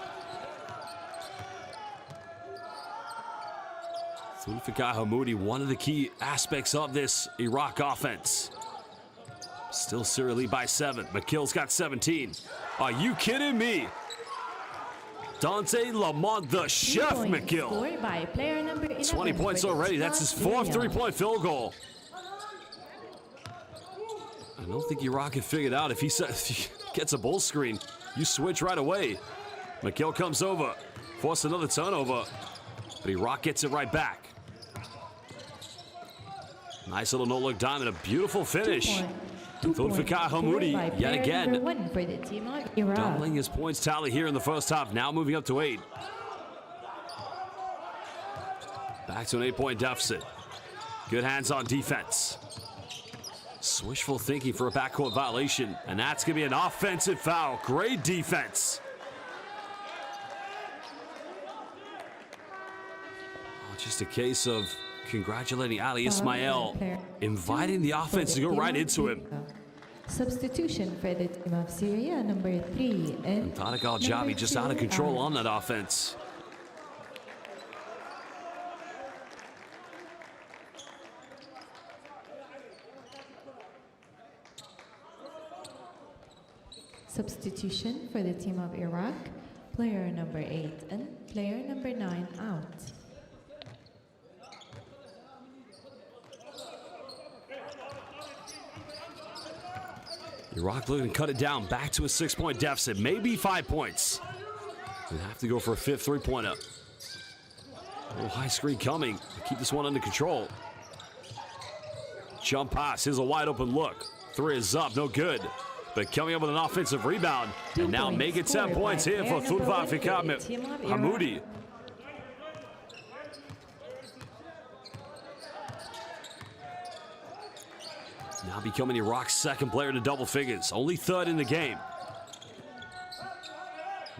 Zulfikar Hamoudi, one of the key aspects of this Iraq offense. Still Syria lead by 7. McGill's got 17. Are you kidding me? Dante Lamont, the chef McGill.
Scored by player number 11
20 points
for the
already.
team
That's
of
his 4th
Syria.
3-point field goal. I don't think Iraq had figured out if he gets a bull screen, you switch right away. McGill comes over, force another turnover, but Iraq gets it right back. Nice little no-look diamond, a beautiful finish. Zulfikar Hamoudi, yet again,
For the team of Iraq.
doubling his points tally here in the first half, now moving up to 8. Back to an 8-point deficit. Good hands-on defense. Swishful thinking for a backcourt violation, and that's going to be an offensive foul. Great defense. Oh, just a case of congratulating Ali Ismail, inviting the offense to go right into him.
Substitution for the team of Syria, number 3. And
Tariq Al-Jabi just out of control on that offense.
Substitution for the team of Iraq, player number 8 and player number 9 out.
Iraq looking to cut it down, back to a 6-point deficit, maybe 5 points. They have to go for a 5th 3-pointer. A little high screen coming to keep this one under control. Jump pass, here's a wide open look. 3 is up, no good. But coming up with an offensive rebound, and now make it 10 points here for Zulfikar Hamoudi. Now becoming Iraq's 2nd player to double figures, only 3rd in the game.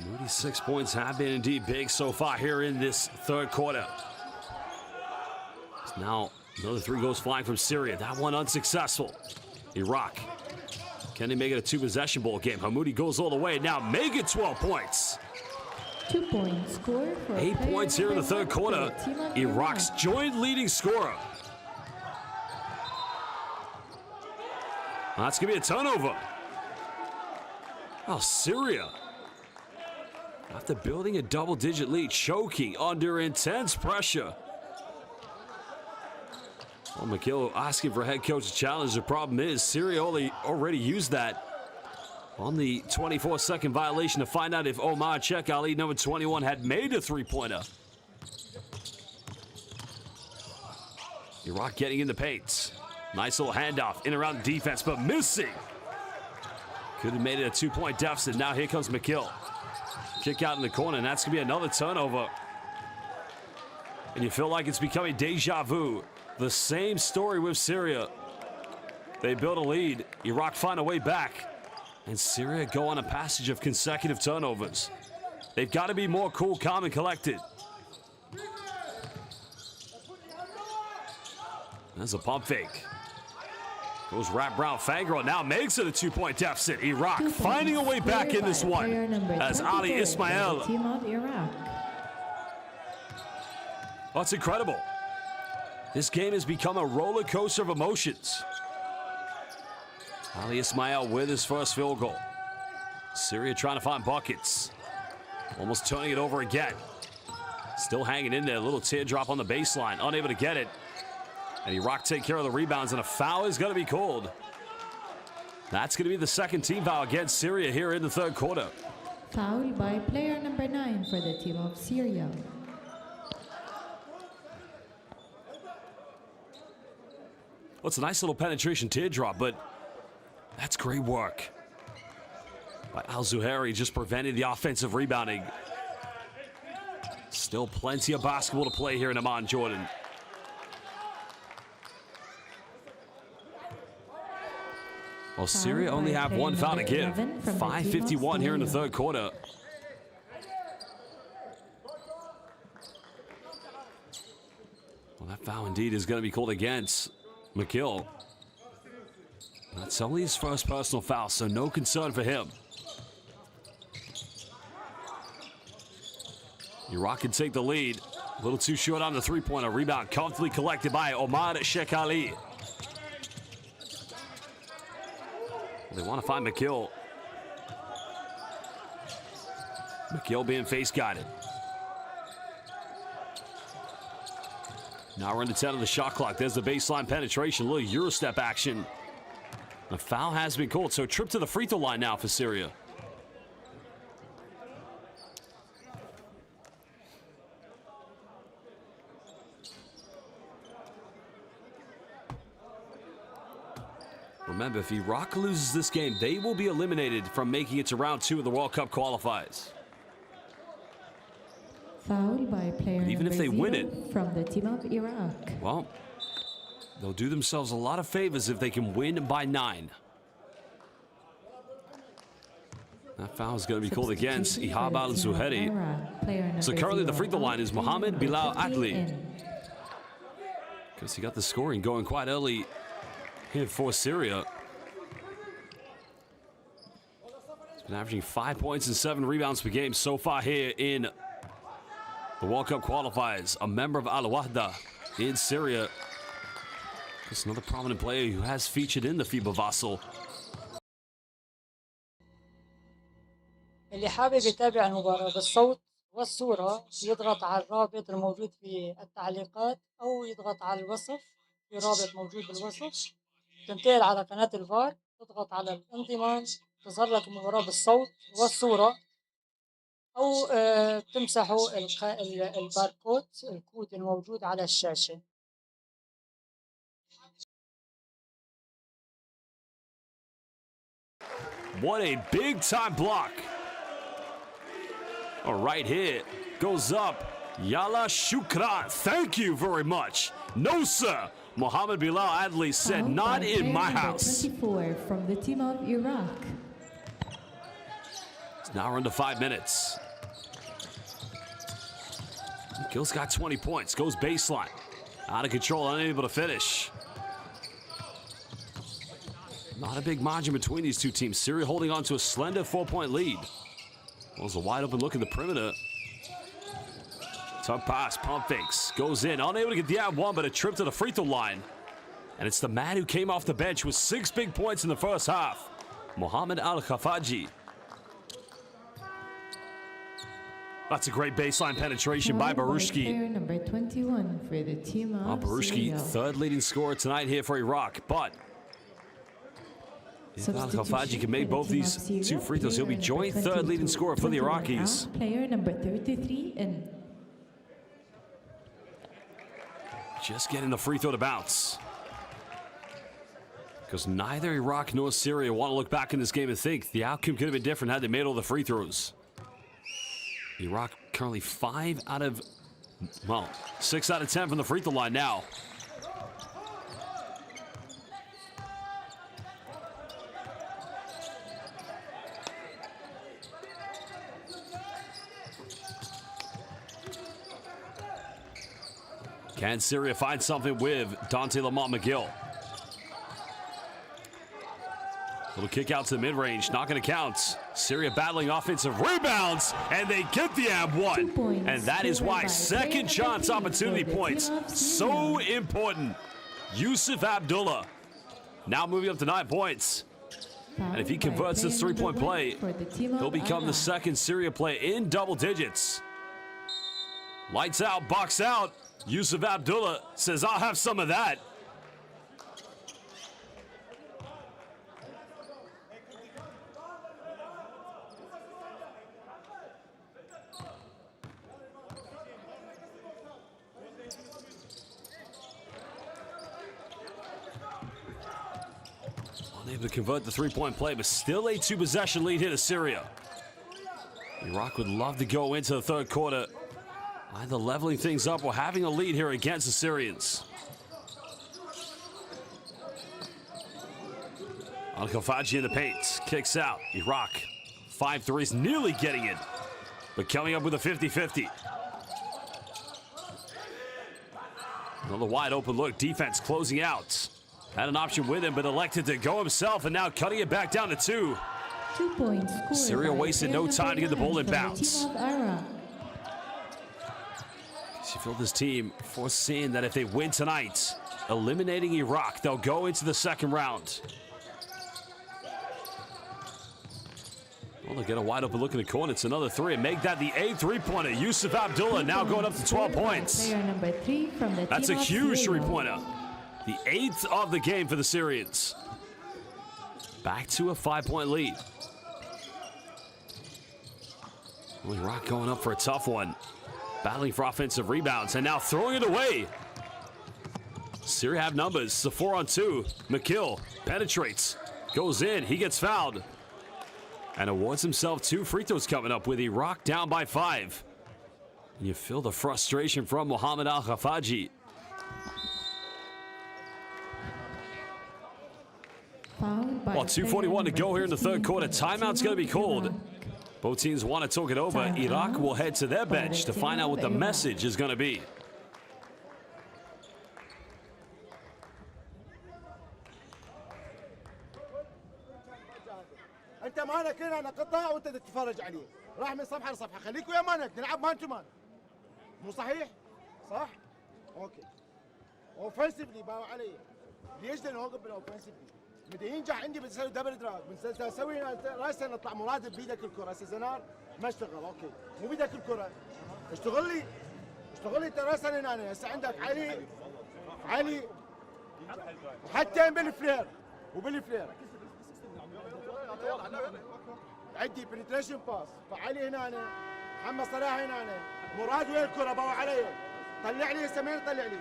Moody's 6 points have been indeed big so far here in this 3rd quarter. Now another 3 goes flying from Syria. That one unsuccessful. Iraq, can they make it a 2-possession ball game? Hamoudi goes all the way. Now make it 12 points.
2 points score for
8
player
points here in the
number
3rd
1
quarter.
for the team of
Iraq's
Iraq.
joint leading scorer. That's going to be a turnover. Oh, Syria, after building a double-digit lead, choking under intense pressure. Well, McGill asking for a head coach challenge. The problem is Syria already used that on the 24-second violation to find out if Omar Sheikh Ali, number 21, had made a 3-pointer. Iraq getting in the paint. Nice little handoff in around the defense, but missing. Could have made it a 2-point deficit. Now here comes McGill. Kick out in the corner, and that's going to be another turnover. And you feel like it's becoming deja vu. The same story with Syria. They build a lead. Iraq find a way back. And Syria go on a passage of consecutive turnovers. They've got to be more cool, calm, and collected. That's a pump fake. Goes wrap round Fangirl, now makes it a 2-point deficit. Iraq finding a way back in this one as Ali Ismail.
Team of Iraq.
Oh, it's incredible. This game has become a roller coaster of emotions. Ali Ismail with his first field goal. Syria trying to find buckets. Almost turning it over again. Still hanging in there, a little teardrop on the baseline, unable to get it. And Iraq take care of the rebounds, and a foul is going to be called. That's going to be the second team foul against Syria here in the third quarter.
Foul by player number 9 for the team of Syria.
Well, it's a nice little penetration teardrop, but that's great work by Al-Zuhairi, just preventing the offensive rebounding. Still plenty of basketball to play here in Amman, Jordan. Well, Syria only have one foul to give. 5:51 here in the third quarter. Well, that foul indeed is going to be called against McGill. That's only his first personal foul, so no concern for him. Iraq can take the lead. A little too short on the three-pointer. Rebound comfortably collected by Omar Sheikh Ali. They want to find McGill. McGill being face guided. Now we're into 10 of the shot clock. There's the baseline penetration. A little Euro step action. The foul has been called, so trip to the free throw line now for Syria. Remember, if Iraq loses this game, they will be eliminated from making it to round 2 of the World Cup qualifiers.
Foul by player
But even
number
if they win
0
it,
from the team of Iraq.
well, they'll do themselves a lot of favors if they can win by 9. That foul is going to be called against Ihab Al-Zuhairi. So currently the free throw line is Mohammed Bilal Adli. Because he got the scoring going quite early here for Syria. He's been averaging 5 points and 7 rebounds per game so far here in the World Cup qualifiers. A member of Al-Wahda in Syria. Just another prominent player who has featured in the FIBA Vassal.
اللي حابب يتابع المباراة بالصوت والصورة يضغط على الرابط الموجود في التعليقات أو يضغط على الوصف، في رابط موجود بالوصف. تنتقل على قناة الفار، تضغط على الانضمام، تظهر لك المباراة بالصوت والصورة، أو تمسحوا الباركود، الكود الموجود على الشاشة.
What a big time block. All right, here goes up. Yalla shukran. Thank you very much. No, sir. Mohammed Bilal Adli said,
Foul
not
by
in
player
my
number
house.
24 from the team of Iraq.
Now we're into 5 minutes. Gill's got 20 points. Goes baseline. Out of control, unable to finish. Not a big margin between these two teams. Syria holding on to a slender 4-point lead. Well, it's a wide open look at the perimeter. Tough pass, pump fakes. Goes in, unable to get the one, but a trip to the free throw line. And it's the man who came off the bench with 6 big points in the first half. Mohammed Al-Khafaji. That's a great baseline penetration by Barushki.
Player number 21 for the team of
Barushki,
Syria.
third leading scorer tonight here for Iraq, but if Al-Khafaji can make both these 2 free throws, he'll be joint third leading scorer for the Iraqis.
Player number 33 in.
Just getting the free throw to bounce. Because neither Iraq nor Syria want to look back in this game and think the outcome could have been different had they made all the free throws. Iraq currently 6 out of 10 from the free throw line now. Can Syria find something with Dante Lamont McGill? Little kick out to the mid-range, not going to count. Syria battling offensive rebounds, and they get the and one. And that is why second chance opportunity points so important. Yusuf Abdullah now moving up to 9 points. And if he converts this three-point play, he'll become the second Syria play in double digits. Lights out, box out. Yusuf Abdullah says, I'll have some of that. Unable to convert the three-point play, but still a two-possession lead here to Syria. Iraq would love to go into the third quarter either leveling things up or having a lead here against the Syrians. Al-Khafaji in the paint, kicks out. Iraq, 5 threes, nearly getting it, but coming up with a 50-50. Another wide open look, defense closing out. Had an option with him, but elected to go himself, and now cutting it back down to 2.
2 points.
Syria wasted no time to get the ball in bounds. You feel this team foreseeing that if they win tonight, eliminating Iraq, they'll go into the second round. Well, they'll get a wide open look in the corner. It's another 3 and make that the 8th three-pointer. Yusuf Abdullah now going up to 12 points. That's a huge three-pointer. The 8th of the game for the Syrians. Back to a 5-point lead. Well, Iraq going up for a tough one. Battling for offensive rebounds and now throwing it away. Syria have numbers. It's a 4-on-2. McGill penetrates. Goes in. He gets fouled. And awards himself 2 free throws coming up with Iraq down by 5. And you feel the frustration from Mohammed Al-Khafaji. Well, 2:41 to go here in the third quarter. Timeout's going to be called. Both teams want to talk it over. Iraq will head to their bench to find out what the message is going to be.
انت مالك هنا انا قطاع وانت تتفرج عليه راح من صفحه لصفحه خليك ويا مانك نلعب مان تو مان مو صحيح صح اوكي اوفنسively باو علي ليش نوقف بالاوفنسively بدي ينجح عندي بسوي دبل دراج بسوي راسا نطلع مرادب بيدك الكره هسه زنار ما اشتغل اوكي مو بيدك الكره اشتغل لي انت راسا هنا هسه عندك علي وحتى بالفلير عندي بنتريشن باس فعلي هنا محمد صلاح هنا مراد وين الكره باو علي طلع لي هسه مين طلع لي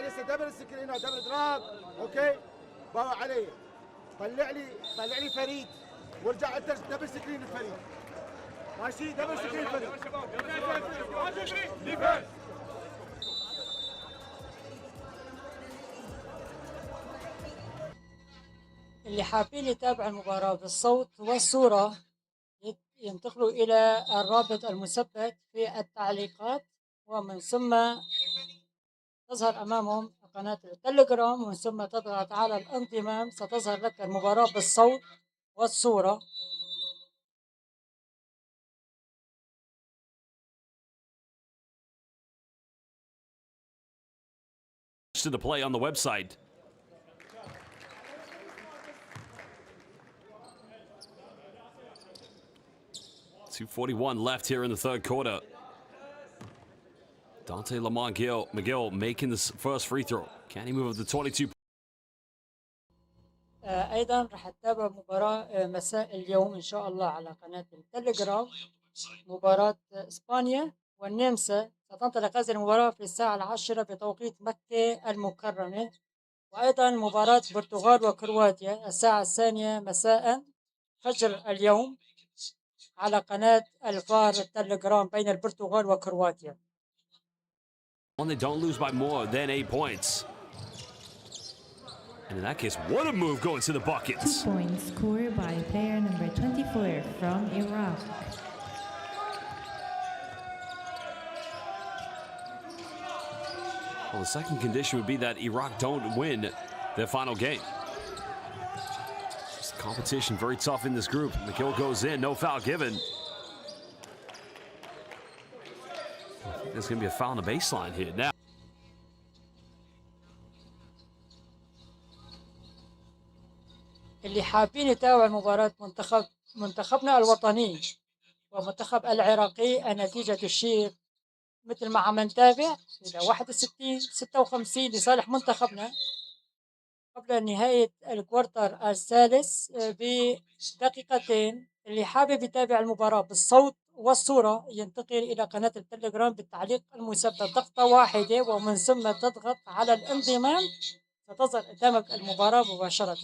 هسه دبل سكرين هنا دبل دراج اوكي باو علي طلع لي فريد وارجع انت دبل سكرين الفريد ماشي دبل سكرين الفريد
اللي حابين يتابعوا المباراة بالصوت والصورة ينتقلوا إلى الرابط المثبت في التعليقات، ومن ثم تظهر أمامهم قناة التليجرام، ومن ثم تضغط على الانضمام ستظهر لك المباراة بالصوت والصورة.
To the play on the website. .241 left here in the third quarter. Dante McGill making the first free throw. Can he move up to 22?
أيضا رح تتابع مباراة مساء اليوم إن شاء الله على قناة التليجرام. مباراة إسبانيا والنمسا ستنطلق هذه المباراة في الساعة 10 بتوقيت مكة المكرمة، وأيضا مباراة البرتغال وكرواتيا الساعة 2 مساء فجر اليوم على قناة الفار التليجرام بين البرتغال وكرواتيا.
They don't lose by more than 8 points. And in that case, what a move going to the buckets.
2 points scored by player number 24 from Iraq.
Well, the second condition would be that Iraq don't win their final game. Just a Competition very tough in this group. McGill goes in, no foul given. There's going to be a foul on the baseline here now.
اللي حابين يتابعوا مباراة منتخبنا الوطني ومنتخب العراقي، النتيجة تشير مثل ما عم نتابع إلى 61-56 لصالح منتخبنا قبل نهاية الكوارتر الثالث بدقيقتين. اللي حابب يتابع المباراة بالصوت والصورة ينتقل إلى قناة التليجرام بالتعليق المثبت ضغطة واحدة، ومن ثم تضغط على الانضمام ستظهر قدامك المباراة مباشرة.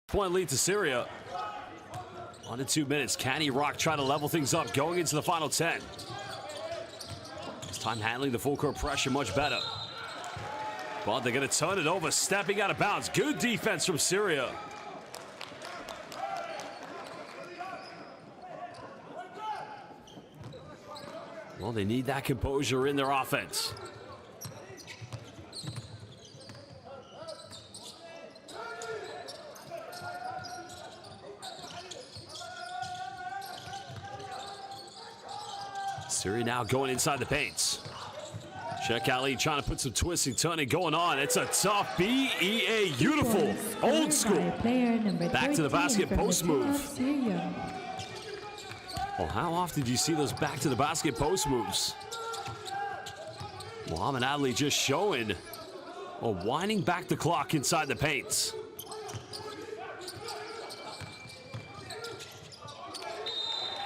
Point lead to Syria. Under 2 minutes, can Iraq try to level things up going into the final 10? This time handling the full court pressure much better. But they're going to turn it over, stepping out of bounds. Good defense from Syria. Well, they need that composure in their offense. Syria now going inside the paints. Check Ali trying to put some twisting, turning going on. It's a tough BEA, beautiful, old school. Back to the basket post move. Well, how often do you see those back to the basket post moves? Muhammad Ali just showing, or winding back the clock inside the paints.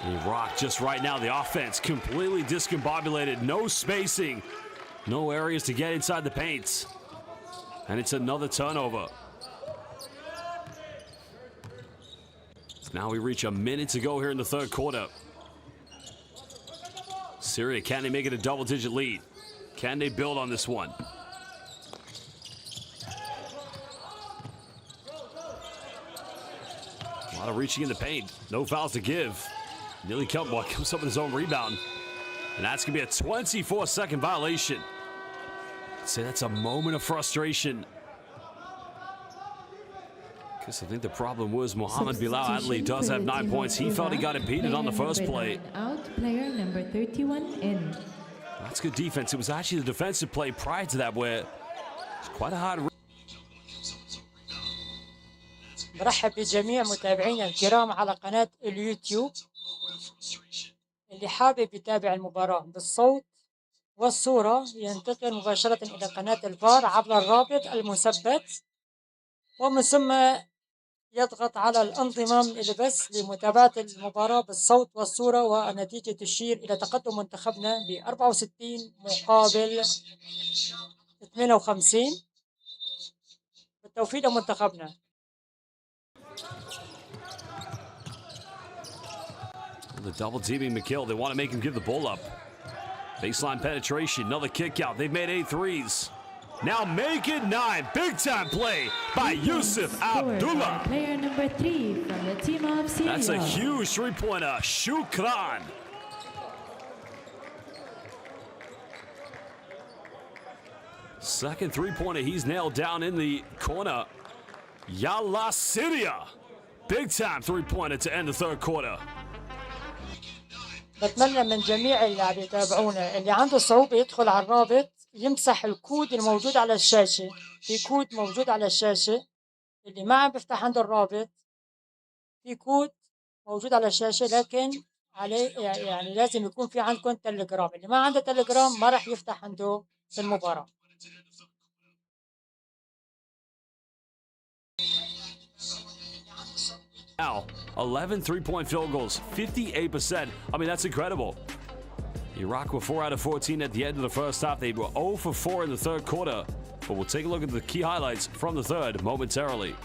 Iraq just right now, the offense completely discombobulated, no spacing, no areas to get inside the paints. And it's another turnover. So now we reach a minute to go here in the third quarter. Syria, can they make it a double-digit lead? Can they build on this one? A lot of reaching in the paint, no fouls to give. Nearly comes up with his own rebound. And that's going to be a 24-second violation. I'd say that's a moment of frustration. Because I think the problem was Mohamed Bilal Adli does have 9 points. He felt he got impeded on the first play.
Out, player number 31 in.
That's good defense. It was actually the defensive play prior to that where it's quite a hard.
برحب بجميع متابعينا الكرام على قناة اليوتيوب. اللي حابب يتابع المباراة بالصوت والصورة ينتقل مباشرة إلى قناة الفار عبر الرابط المثبت، ومن ثم يضغط على الانضمام البث لمتابعة المباراة بالصوت والصورة. والنتيجة تشير إلى تقدم منتخبنا ب 64 مقابل 58. بالتوفيق لمنتخبنا.
The double teaming McGill. They want to make him give the ball up. Baseline penetration. Another kick out. They've made 8 threes. Now make it 9. Big time play by Yusuf Abdullah.
Player number 3 from the team of Syria.
That's a huge three-pointer. Shukran. Second three-pointer he's nailed down in the corner. Yalla Syria. Big time three-pointer to end the third quarter.
بتمنى من جميع اللي عم يتابعونا اللي عنده صعوبة يدخل على الرابط يمسح الكود الموجود على الشاشة. في كود موجود على الشاشة. اللي ما عم بيفتح عنده الرابط في كود موجود على الشاشة، لكن عليه يعني لازم يكون في عندكم تليجرام. اللي ما عنده تليجرام ما راح يفتح عنده في المباراة.
Now, 11 three-point field goals, 58%. I mean, that's incredible. Iraq were 4 out of 14 at the end of the first half. They were 0 for 4 in the third quarter. But we'll take a look at the key highlights from the third momentarily.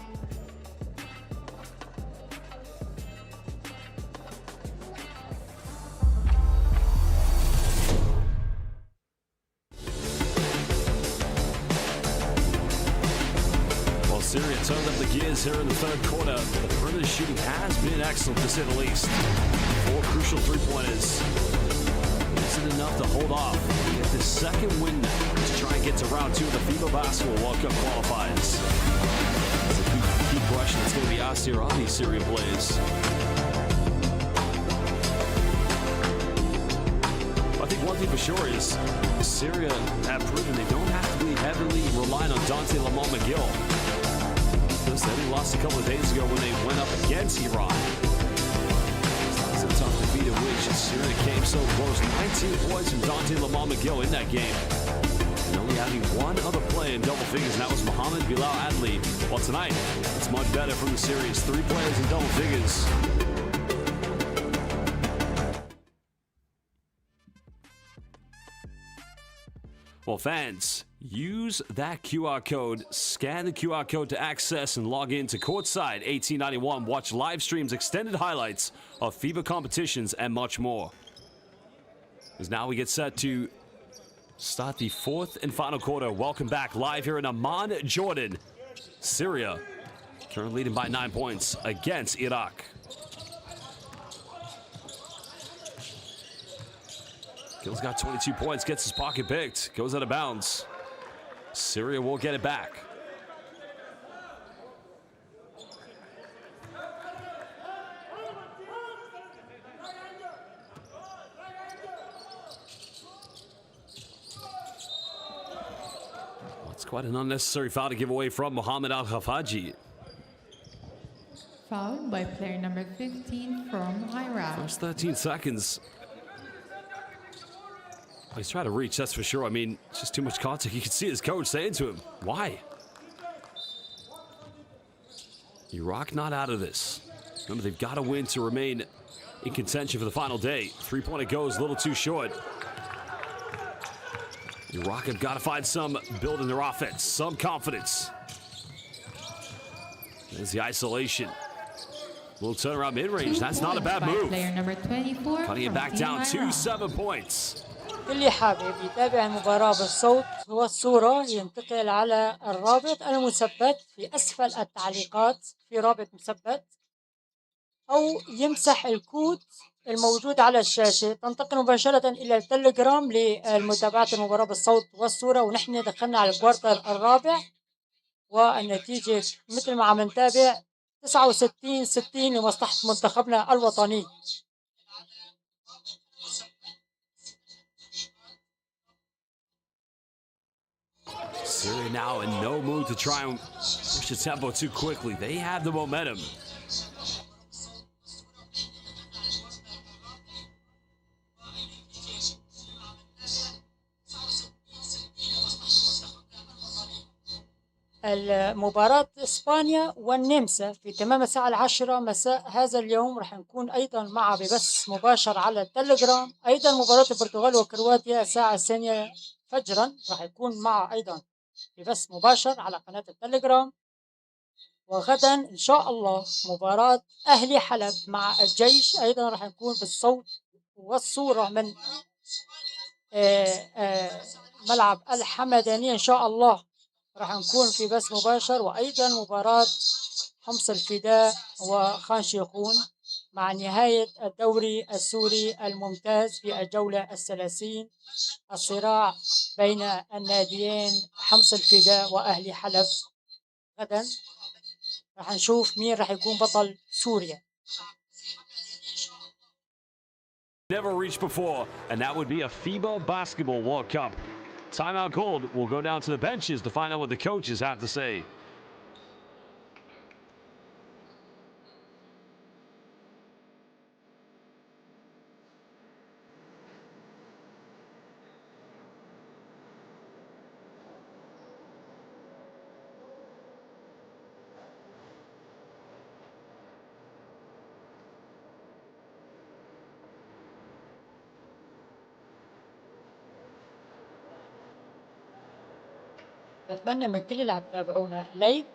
Syria turned up the gears here in the third quarter. The perimeter shooting has been excellent, to say the least. 4 crucial three-pointers. Isn't enough to hold off. Get the second win now. Let's try can't get to round 2 of the FIBA Basketball World Cup qualifiers. It's a key question that's going to be asked here on these Syria players. I think one thing for sure is Syria have proven they don't have to be heavily reliant on Dante Lamont-McGill. Because they lost a couple of days ago when they went up against Iran. It's a tough defeat in which Syria came so close. 19 points from Dante Lamont-McGill in that game. And only having one other play in double figures, and that was Mohamed Bilal Adli. Well, tonight, it's much better from the series. 3 players in double figures. Well, fans, use that QR code, scan the QR code to access and log in to Courtside 1891. Watch live streams, extended highlights of FIBA competitions, and much more. As now we get set to start the 4th and final quarter. Welcome back live here in Amman, Jordan. Syria currently leading by 9 points against Iraq. Gill's got 22 points, gets his pocket picked, goes out of bounds. Syria will get it back. Well, it's quite an unnecessary foul to give away from Mohamed Al-Khafaji.
Fouled by player number 15 from Iraq.
First 13 seconds. He's trying to reach, that's for sure. I mean, it's just too much contact. You can see his coach saying to him, why? Iraq not out of this. Remember, they've got to win to remain in contention for the final day. 3-pointer goes a little too short. Iraq have got to find some build in their offense, some confidence. There's the isolation. Little turnaround mid-range. That's not a bad move.
Player number 24
Cutting it back down to 7 points.
اللي حابب يتابع المباراة بالصوت والصورة ينتقل على الرابط المثبت في أسفل التعليقات، في رابط مثبت، أو يمسح الكود الموجود على الشاشة. تنتقل مباشرة إلى التليجرام لمتابعة المباراة بالصوت والصورة. ونحن دخلنا على الكوارتر الرابع والنتيجة مثل ما عم نتابع 69-60 لمصلحة منتخبنا الوطني.
Syria now in no mood to try and push the tempo too quickly. They have the momentum.
المباراة إسبانيا والنمسا في تمام الساعة 10 مساء هذا اليوم. رح نكون أيضا مع ببث مباشر على التليجرام. أيضا مباراة البرتغال وكرواتيا الساعة 2 فجرا رح يكون مع أيضا ببث مباشر على قناة التليجرام. وغدا إن شاء الله مباراة أهلي حلب مع الجيش أيضا رح نكون بالصوت والصورة من ملعب الحمدانية إن شاء الله. راح نكون في بث مباشر. وأيضا مباراة حمص الفداء وخان شيخون مع نهاية الدوري السوري الممتاز في الجولة 30. الصراع بين الناديين حمص الفداء وأهلي حلب. غدا راح نشوف مين راح يكون بطل سوريا.
Never reached before, and that would be a FIBA Basketball World Cup. Timeout called. We'll go down to the benches to find out what the coaches have to say.
بتمنى من كل اللي عم يتابعونا لايك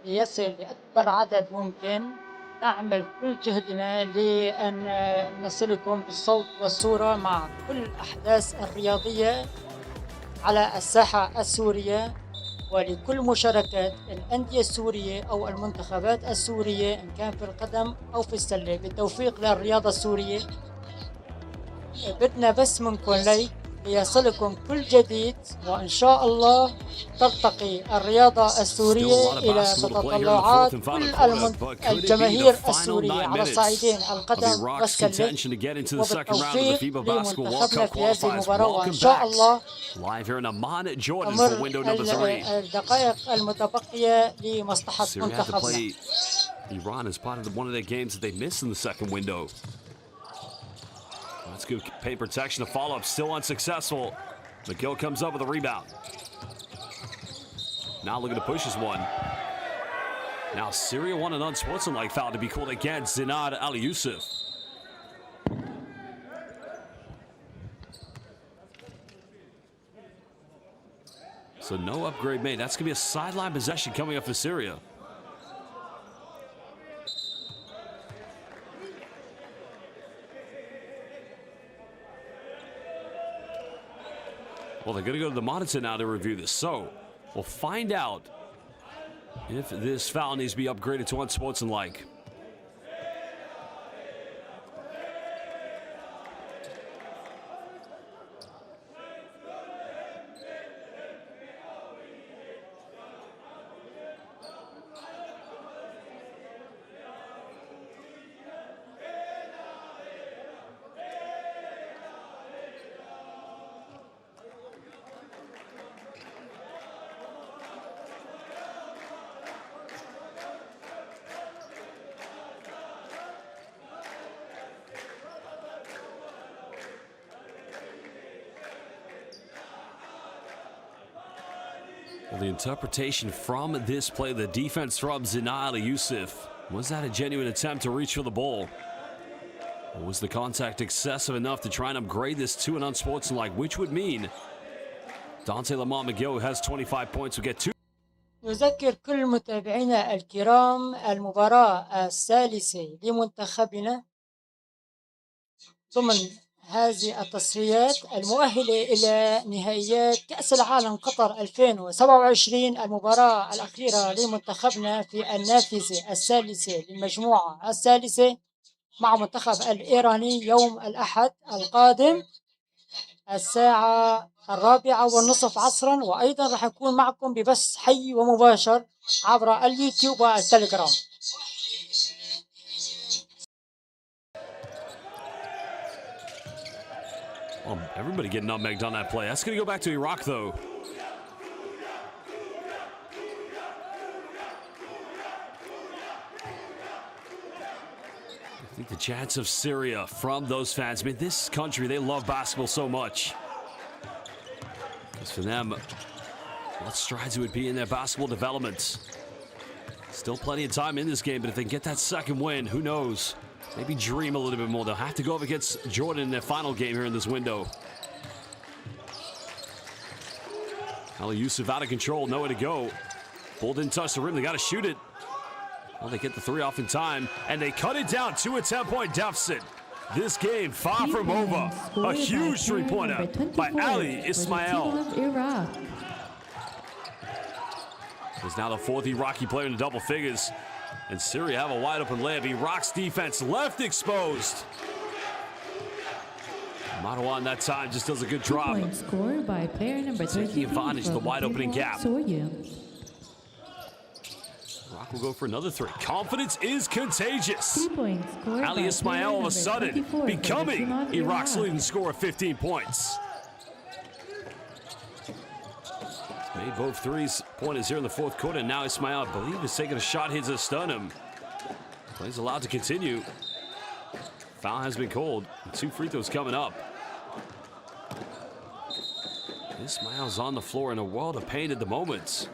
ليصل لأكبر عدد ممكن. نعمل كل جهدنا لأن نصلكم بالصوت والصورة مع كل الأحداث الرياضية على الساحة السورية، ولكل مشاركات الأندية السورية أو المنتخبات السورية إن كان في القدم أو في السلة. بالتوفيق للرياضة السورية. بدنا بس منكم لايك ليصلكم كل جديد، وإن شاء الله ترتقي الرياضة السورية إلى تطلعات كل الجماهير السورية على الصعيدين القدم والسلة، وبالتوفيق لمنتخبنا في هذه المباراة، وإن شاء الله تمر الدقائق المتبقية لمصلحة منتخبنا.
Iran as part of one of their games that they missed in the second window. That's good paint protection. The follow-up still unsuccessful. McGill comes up with a rebound. Now looking to push this one. Now Syria won an unsportsmanlike foul to be called against Zinad Ali Yusuf. So no upgrade made. That's going to be a sideline possession coming up for Syria. Well, they're going to go to the monitor now to review this. So we'll find out if this foul needs to be upgraded to unsportsmanlike. Well, the interpretation from this play, the defense from Zinad Ali Yusuf, was that a genuine attempt to reach for the ball? Or was the contact excessive enough to try and upgrade this to an unsportsmanlike, which would mean Dante Lamont McGill, who has 25 points, will get 2.
نذكر كل متابعينا الكرام المباراة الثالثة لمنتخبنا ضمن هذه التصفيات المؤهلة إلى نهائيات كأس العالم قطر 2027. المباراة الأخيرة لمنتخبنا في النافذة الثالثة للمجموعة الثالثة مع منتخب الإيراني يوم الأحد القادم الساعة 4:30 عصرا، وأيضا راح يكون معكم ببث حي ومباشر عبر اليوتيوب والتليجرام.
Everybody getting nutmegged on that play. That's going to go back to Iraq, though. I think the chants of Syria from those fans. I mean, this country, they love basketball so much. Because for them, what strides it would be in their basketball development. Still plenty of time in this game, but if they get that second win, who knows? Maybe dream a little bit more. They'll have to go up against Jordan in their final game here in this window. Ali Yusuf out of control, nowhere to go. Ball didn't touch the rim, they got to shoot it. Well, they get the three off in time, and they cut it down to a 10-point deficit. This game far from over. A huge three-pointer by Ali Ismail. He's now the fourth Iraqi player in the double figures. And Syria have a wide open layup. Iraq's defense left exposed. Marwan that time just does a good job.
Score by player number
taking advantage of the wide opening gap. Iraq will go for another three. Confidence is contagious. Ali Ismail all of a sudden becoming Iraq's leading scorer of 15 points. Made both threes pointers here in the fourth quarter. And now Ismail, I believe, is taking a shot here to stun him. Play's allowed to continue. Foul has been called. 2 free throws coming up. Ismail's on the floor in a world of pain at the moment.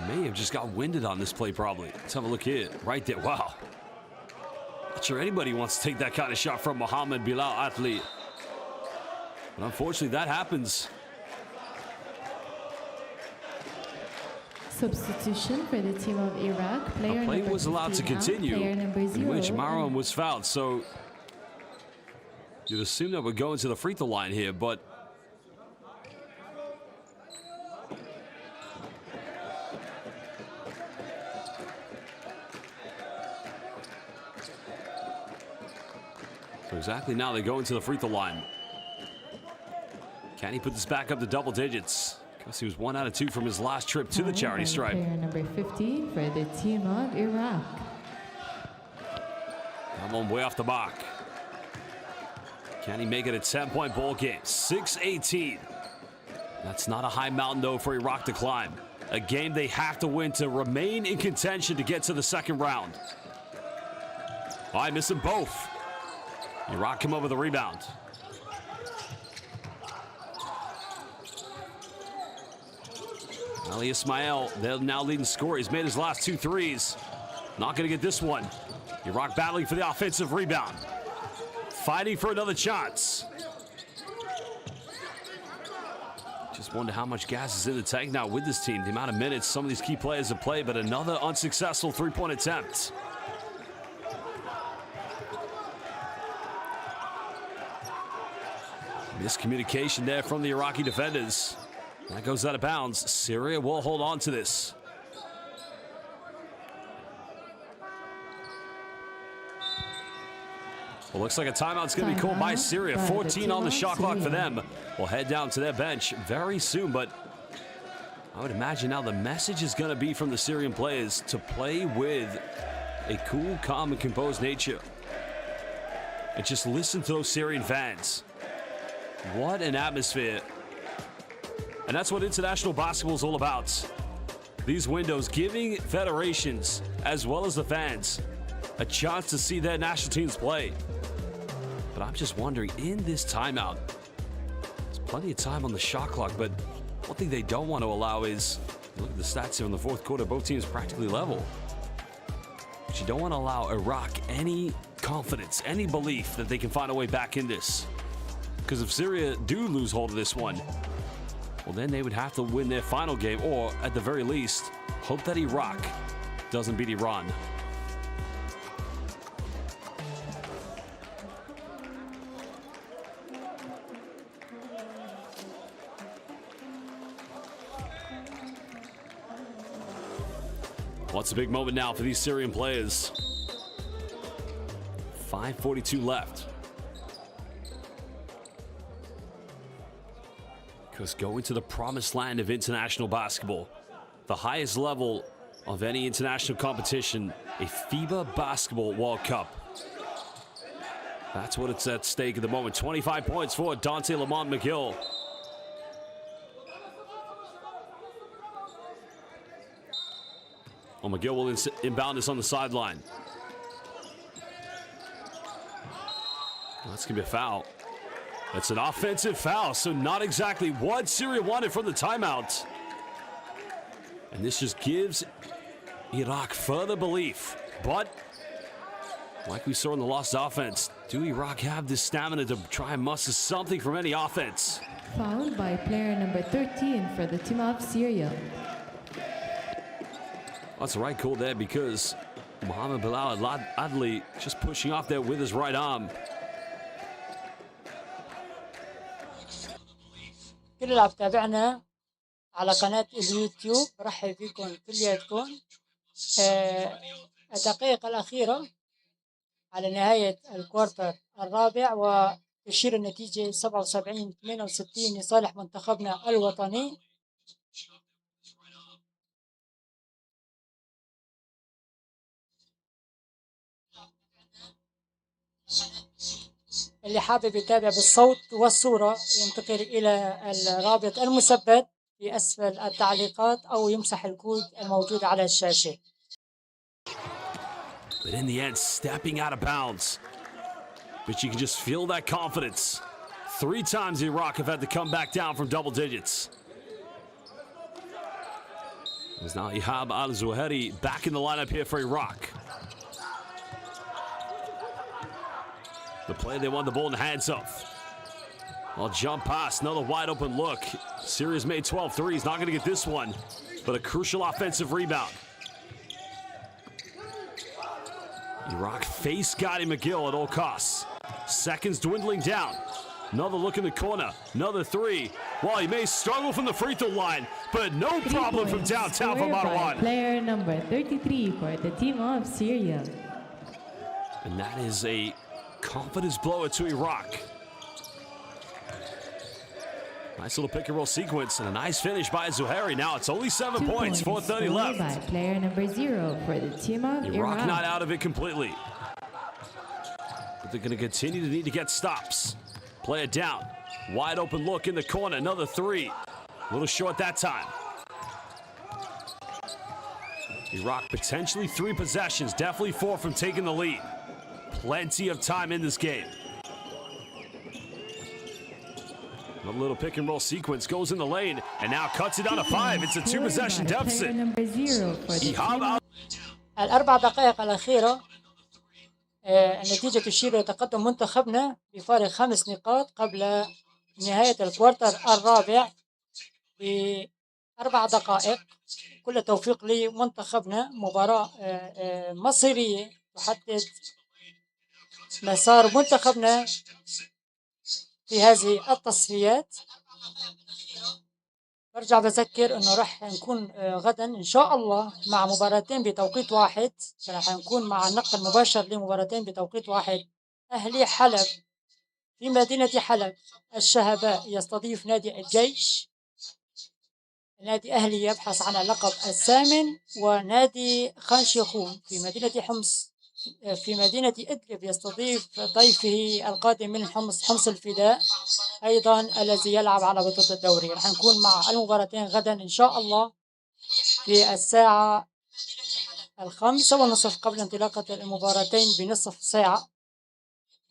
May have just got winded on this play, probably. Let's have a look here. Right there. Wow. Not sure anybody wants to take that kind of shot from Mohammed Bilal Atli. But unfortunately, that happens.
Substitution for the team of Iraq. Player
a play was allowed to continue, in which Marwan was fouled. So you'd assume that we're going to the free throw line here, but So exactly now they go into the free throw line. Can he put this back up to double digits? Because he was 1 out of 2 from his last trip to the charity stripe.
Player number 50 for the team of Iraq.
That one way off the mark. Can he make it a 10-point ball game? 6-18. That's not a high mountain, though, for Iraq to climb. A game they have to win to remain in contention to get to the second round. I miss them both. Iraq come up with a rebound. Ali Ismail, they're now leading scorer. He's made his last 2 threes. Not going to get this one. Iraq battling for the offensive rebound. Fighting for another chance. Just wonder how much gas is in the tank now with this team. The amount of minutes some of these key players have played, but another unsuccessful three-point attempt. Miscommunication there from the Iraqi defenders. That goes out of bounds. Syria will hold on to this. Well, looks like a timeout's going to be called by Syria. 14 on the shot clock for them. We'll head down to their bench very soon, but I would imagine now the message is going to be from the Syrian players to play with a cool, calm, and composed nature. And just listen to those Syrian fans. What an atmosphere. And that's what international basketball is all about. These windows giving federations, as well as the fans, a chance to see their national teams play. But I'm just wondering, in this timeout, there's plenty of time on the shot clock, but one thing they don't want to allow is, look at the stats here in the fourth quarter, both teams practically level. But you don't want to allow Iraq any confidence, any belief that they can find a way back in this. Because if Syria do lose hold of this one, well, then they would have to win their final game, or at the very least, hope that Iraq doesn't beat Iran. What's a big moment now for these Syrian players? 5:42 left. Because going to the promised land of international basketball, the highest level of any international competition, a FIBA Basketball World Cup. That's what it's at stake at the moment. 25 points for Dante Lamont McGill. Well, McGill will inbound this on the sideline. That's going to be a foul. That's an offensive foul, so not exactly what Syria wanted from the timeout. And this just gives Iraq further belief. But, like we saw in the lost offense, do Iraq have the stamina to try and muster something from any offense?
Fouled by player number 13 for the team of Syria.
That's the right call there, because Mohamed Bilal Adli just pushing off there with his right arm.
كل اللي عم تابعنا على قناة اليوتيوب برحب بكم كلياتكم. الدقائق الأخيرة على نهاية الكوارتر الرابع، وتشير النتيجة 77-68 لصالح منتخبنا الوطني. اللي حابب يتابع بالصوت والصورة ينتقل إلى الرابط المثبت في أسفل التعليقات أو يمسح الكود الموجود على الشاشة.
But in the end, stepping out of bounds. But you can just feel that confidence. 3 times Iraq have had to come back down from double digits. There's now Ihab Al-Zuhairi back in the lineup here for Iraq. The play, they want the ball in the hands of. Well, jump pass, another wide open look. Syria's made 12 threes, not going to get this one, but a crucial offensive rebound. Iraq face guarding McGill at all costs. Seconds dwindling down. Another look in the corner, another three. Well, he may struggle from the free throw line, but no problem from downtown for Marwan.
Player number 33 for the team of Syria.
And that is a confidence blower to Iraq. Nice little pick and roll sequence and a nice finish by Zuhairi. Now it's only 7
2
points, 4:30 left.
By player number 0 for the team of
Iraq
Iraq.
not out of it completely. But they're going to continue to need to get stops. Play it down. Wide open look in the corner. Another three. A little short that time. Iraq potentially 3 possessions. Definitely 4 from taking the lead. Plenty of time in this game. A little pick and roll sequence goes in the lane and now cuts it down to 5. It's a 2 possession deficit. Ihab out.
الأربع دقائق الأخيرة النتيجة تشير إلى تقدم منتخبنا بفارق 5 نقاط قبل نهاية الكوارتر الرابع ب4 دقائق. كل التوفيق لمنتخبنا. مباراة مصيرية تحدد مسار منتخبنا في هذه التصفيات. برجع بذكر انه راح نكون غدا ان شاء الله مع مباراتين بتوقيت واحد. راح نكون مع نقل مباشر لمباراتين بتوقيت واحد. اهلي حلب في مدينة حلب الشهباء يستضيف نادي الجيش. نادي أهلي يبحث عن اللقب الثامن. ونادي خان شيخون في مدينة حمص في مدينة إدلب يستضيف ضيفه القادم من حمص الفداء أيضا الذي يلعب على بطولة الدوري. رح نكون مع المباراتين غدا إن شاء الله في الساعة 5:30 قبل انطلاقة المباراتين بنصف ساعة.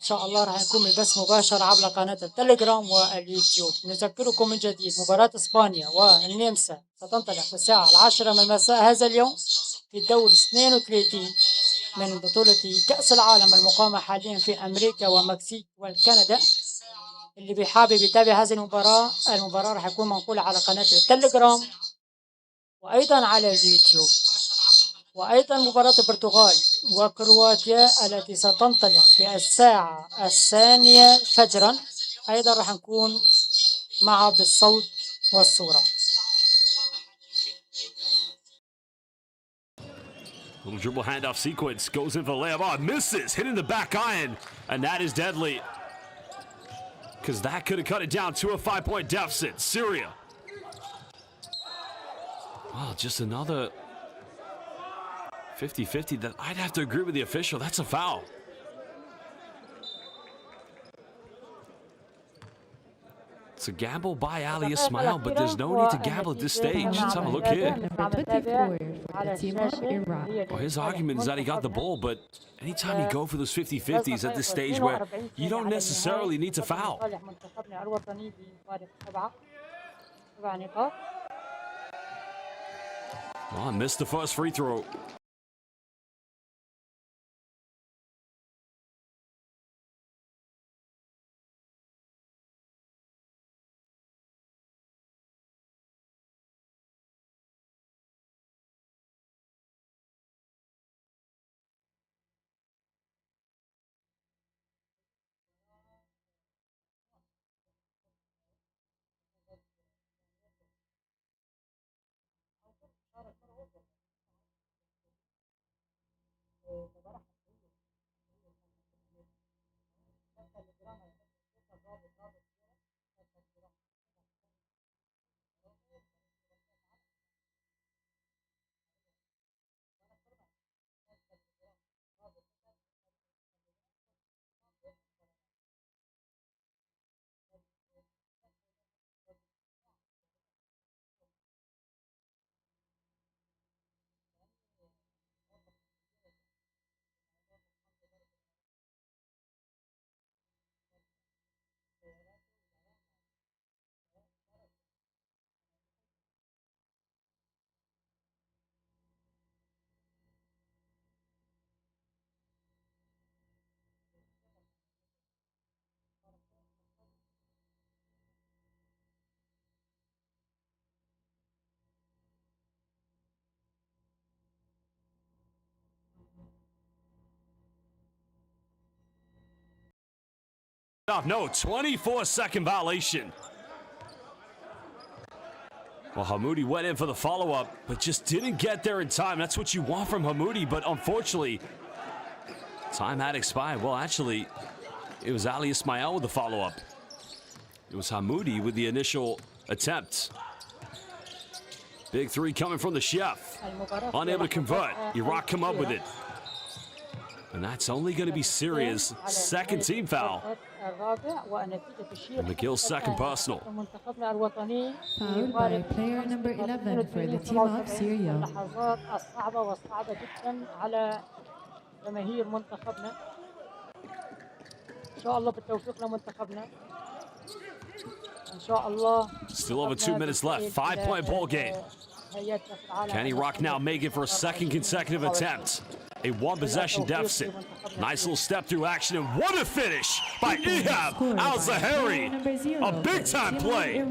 إن شاء الله راح يكون بث مباشر عبر قناة التليجرام واليوتيوب. نذكركم من جديد مباراة إسبانيا والنمسا ستنطلق في الساعة 10 من المساء هذا اليوم في الدور 32 من بطولة كأس العالم المقامة حاليا في أمريكا ومكسيك والكندا. اللي بيحابب يتابع هذه المباراة راح يكون منقولة على قناة التليجرام وأيضا على اليوتيوب. وأيضا مباراة البرتغال وكرواتيا التي ستنطلق في الساعة 2 فجرا أيضا راح نكون معها بالصوت والصورة.
Little dribble handoff sequence goes in for the layup. Oh, misses, hitting the back iron, and that is deadly. Because that could have cut it down to a 5-point deficit. Syria. Well, just another 50-50 that I'd have to agree with the official. That's a foul. It's a gamble by Ali Ismail, but there's no need to gamble at this stage. Let's have a look here.
Number 24 for the team of Iraq.
Well, his argument is that he got the ball, but anytime you go for those 50-50s at this stage where you don't necessarily need to foul.
الوطني بفارق 7 نقاط.
Well, missed the first free throw. No, 24-second violation. Well, Hamoudi went in for the follow-up, but just didn't get there in time. That's what you want from Hamoudi, but unfortunately, time had expired. Well, actually, It was Ali Ismail with the follow-up. It was Hamoudi with the initial attempt. Big three coming from the chef. Unable to convert. Iraq come up with it. And that's only going to be Syria's second team foul. And McGill's second personal.
Fouled by player number 11 for the team of Syria.
اللحظات الصعبة والصعبة جدا على جماهير منتخبنا. إن شاء الله بالتوفيق لمنتخبنا. إن شاء الله.
Still over 2 minutes left. 5-point ball game. Can Iraq now make it for a second consecutive attempt? A one-possession deficit. Nice little step-through action, and what a finish by Ihab Al-Zahari. A big-time play.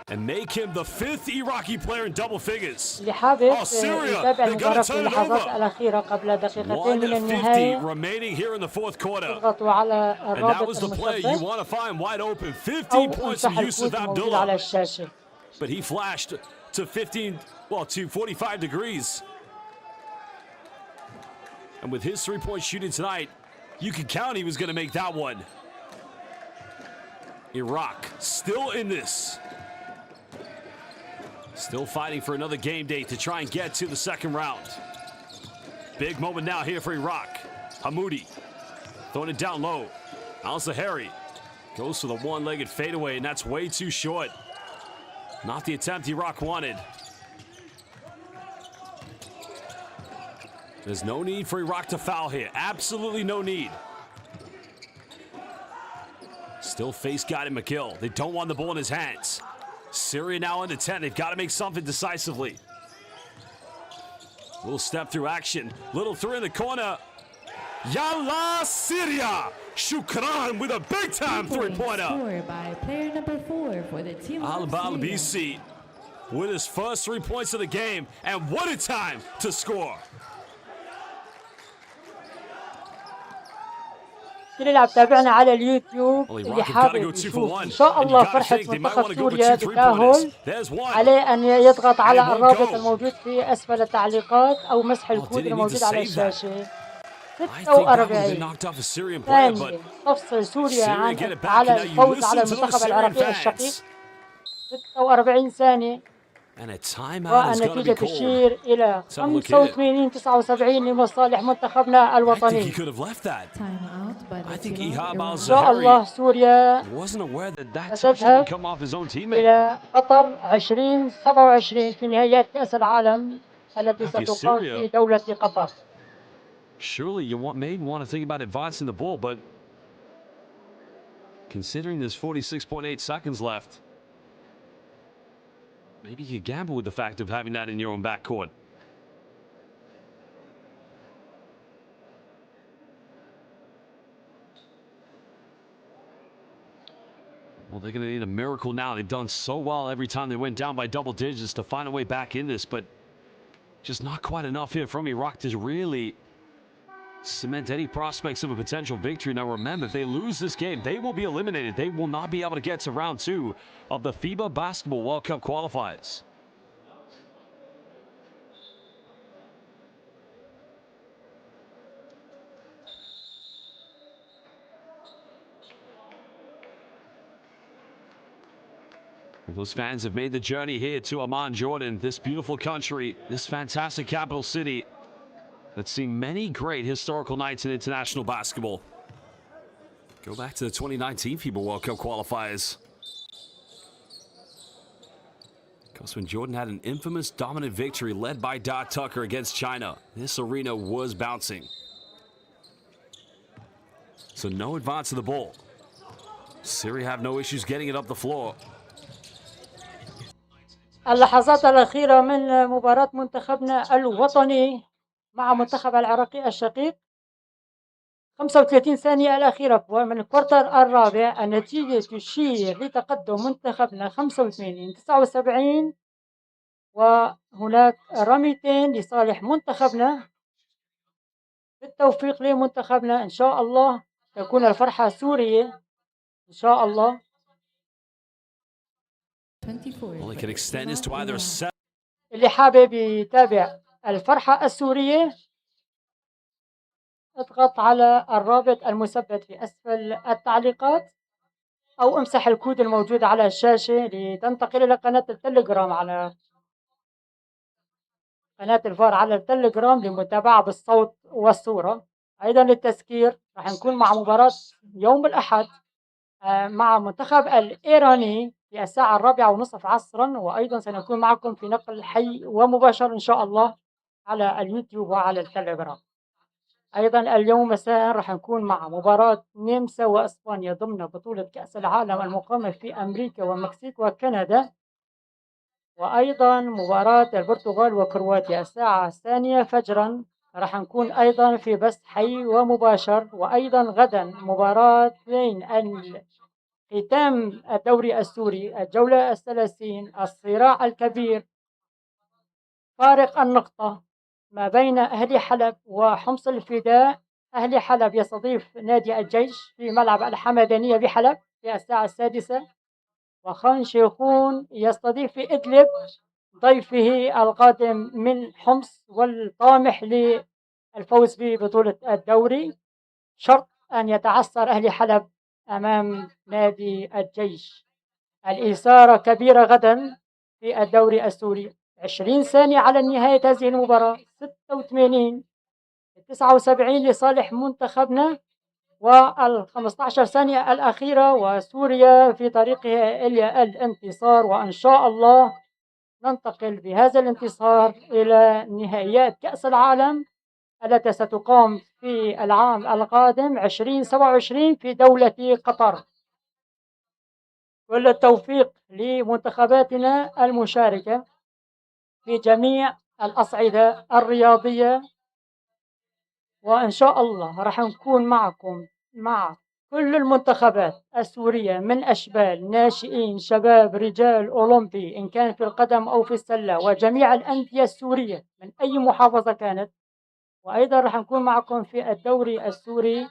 And make him the 5th Iraqi player in double figures.
Oh,
Syria, they're going to turn it over. 1:50 remaining here in the fourth quarter. And that was the play you want to find wide open. 15 points from Yusuf Abdullah. But he flashed to 45 degrees. And with his three-point shooting tonight, you could count he was going to make that one. Iraq still in this. Still fighting for another game day to try and get to the second round. Big moment now here for Iraq. Hamoudi throwing it down low. Al-Zahari goes for the one-legged fadeaway, and that's way too short. Not the attempt Iraq wanted. There's no need for Iraq to foul here. Absolutely no need. Still face-guiding McGill. They don't want the ball in his hands. Syria now under 10. They've got to make something decisively. Little step through action. Little three in the corner. Yalla Syria! Shukran with a big-time three-pointer.
Scored by player number 4 for the team of Syria.
BC with his first 3 points of the game. And what a time to score.
كل اللي عم تابعنا على اليوتيوب اللي حابب يشوف ان شاء الله فرحة منتخب سوريا بالتأهل عليه ان يضغط على الرابط الموجود في اسفل التعليقات او مسح الكود الموجود على الشاشة. 46 ثانية تفصل سوريا على الفوز على المنتخب العراقي الشقيق. 46 ثانية والنتيجة تشير إلى 85-79 لمصالح منتخبنا الوطني. إن شاء الله سوريا تذهب إلى قطر 2027 في نهائيات كأس العالم التي ستقام في دولة قطر.
Surely you may want to think about advancing the ball, but considering there's 46.8 seconds left, maybe you gamble with the fact of having that in your own backcourt. Well, they're going to need a miracle now. They've done so well every time they went down by double digits to find a way back in this, but just not quite enough here from Iraq to really cement any prospects of a potential victory. Now remember, if they lose this game, they will be eliminated. They will not be able to get to round 2 of the FIBA Basketball World Cup qualifiers. Those fans have made the journey here to Amman, Jordan, this beautiful country, this fantastic capital city that's seen many great historical nights in international basketball. Go back to the 2019 FIBA World Cup qualifiers. Because when Jordan had an infamous dominant victory led by Dot Tucker against China, this arena was bouncing. So no advance of the ball. Syria have no issues getting it up the floor.
اللحظات الأخيرة من مباراة منتخبنا الوطني مع منتخب العراقي الشقيق. 35 ثانية الأخيرة ومن الكوارتر الرابع. النتيجة تشير لتقدم منتخبنا 85-79 وهناك رميتين لصالح منتخبنا. بالتوفيق لمنتخبنا إن شاء الله تكون الفرحة سورية إن شاء الله.
Well, he can extend this to either set.
اللي حابب يتابع الفرحة السورية اضغط على الرابط المثبت في أسفل التعليقات أو امسح الكود الموجود على الشاشة لتنتقل إلى قناة التليجرام على قناة الفار على التليجرام للمتابعة بالصوت والصورة. أيضا للتذكير راح نكون مع مباراة يوم الأحد مع منتخب الإيراني في الساعة 4:30 عصرا، وأيضا سنكون معكم في نقل حي ومباشر إن شاء الله على اليوتيوب وعلى التليجرام. أيضا اليوم مساء راح نكون مع مباراة النمسا وإسبانيا ضمن بطولة كأس العالم المقامة في أمريكا والمكسيك وكندا، وأيضا مباراة البرتغال وكرواتيا الساعة 2 فجرا راح نكون أيضا في بث حي ومباشر. وأيضا غدا مباراة ختام الدوري السوري الجولة 30 الصراع الكبير فارق النقطة ما بين أهلي حلب وحمص الفداء. أهلي حلب يستضيف نادي الجيش في ملعب الحمدانية بحلب في الساعة 6، وخان شيخون يستضيف في إدلب ضيفه القادم من حمص والطامح للفوز ببطولة الدوري، شرط أن يتعثر أهلي حلب أمام نادي الجيش. الإثارة كبيرة غدا في الدوري السوري، 20 ثانية على نهاية هذه المباراة، 86 79 لصالح منتخبنا، وال15 ثانية الأخيرة وسوريا في طريقها إلى الانتصار. وإن شاء الله ننتقل بهذا الانتصار إلى نهائيات كأس العالم التي ستقام في العام القادم 2027 في دولة قطر. كل التوفيق لمنتخباتنا المشاركة في جميع الأصعدة الرياضية، وإن شاء الله راح نكون معكم مع كل المنتخبات السورية من أشبال ناشئين شباب رجال أولمبي إن كان في القدم أو في السلة، وجميع الأندية السورية من أي محافظة كانت. وأيضا راح نكون معكم في الدوري السوري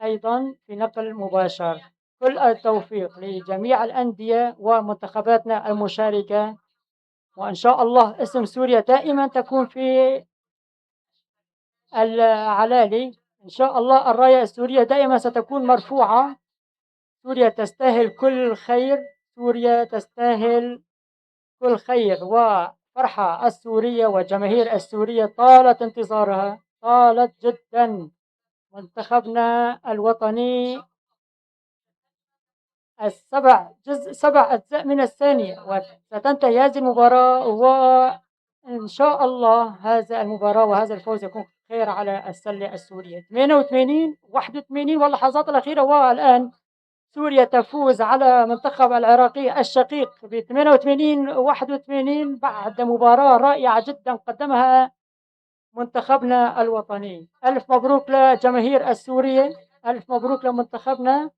أيضا في نقل مباشر. كل التوفيق لجميع الأندية ومنتخباتنا المشاركة، وإن شاء الله اسم سوريا دائما تكون في العلالي. إن شاء الله الراية السورية دائما ستكون مرفوعة. سوريا تستاهل كل خير، سوريا تستاهل كل خير وفرحة. السورية والجماهير السورية طالت انتظارها، طالت جدا. منتخبنا الوطني سبع أجزاء من الثانية، وستنتهي هذه المباراة، وإن شاء الله هذا المباراة وهذا الفوز يكون خير على السلة السورية. 88 81 واللحظات الأخيرة، والآن سوريا تفوز على منتخب العراقي الشقيق ب 88 81 بعد مباراة رائعة جدا قدمها منتخبنا الوطني. ألف مبروك لجماهير السورية، ألف مبروك لمنتخبنا،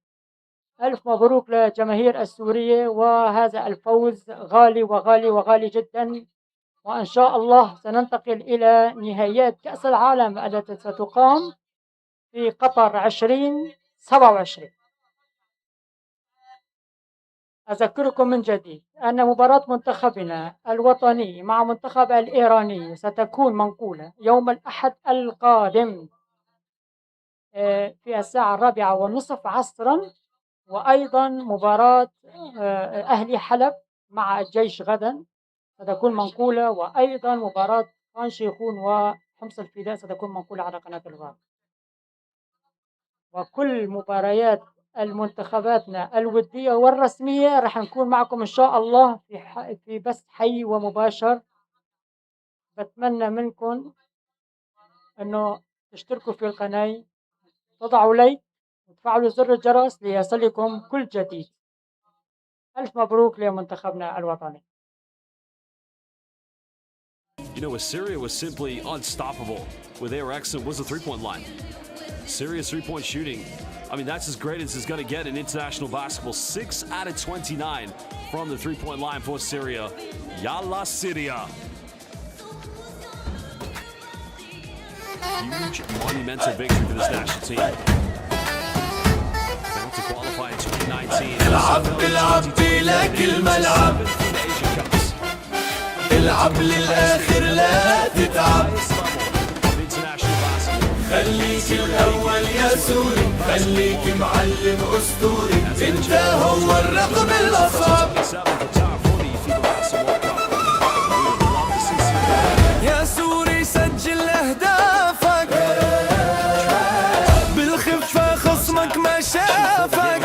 ألف مبروك لجماهير السورية. وهذا الفوز غالي وغالي وغالي جدا. وإن شاء الله سننتقل إلى نهائيات كأس العالم التي ستقام في قطر 2027. أذكركم من جديد أن مباراة منتخبنا الوطني مع منتخب الإيراني ستكون منقولة يوم الأحد القادم في الساعة 4:30 عصرا. وأيضا مباراة أهلي حلب مع الجيش غدا ستكون منقولة، وأيضا مباراة خان شيخون وحمص الفداء ستكون منقولة على قناة الغرب. وكل مباريات المنتخباتنا الودية والرسمية راح نكون معكم إن شاء الله في بث حي ومباشر. بتمنى منكم أنه تشتركوا في القناة، تضعوا لايك وتفعلوا زر الجرس ليصلكم كل جديد. ألف مبروك لمنتخبنا الوطني.
You know, Syria was simply unstoppable with their excellent was the three-point line. Syria's three-point shooting, I mean, that's as great as it's going to get in international basketball. 6 out of 29 from the three-point line for Syria. Yalla Syria. Huge, monumental victory for this national team. Failed to qualify in 2019.
العب لك الملعب، العب للآخر لا تتعب، خليك سوري خليك معلم أسطوري انت هو الرقم الأصعب. يا سوري سجل أهدافك بالخفة خصمك ما شافك.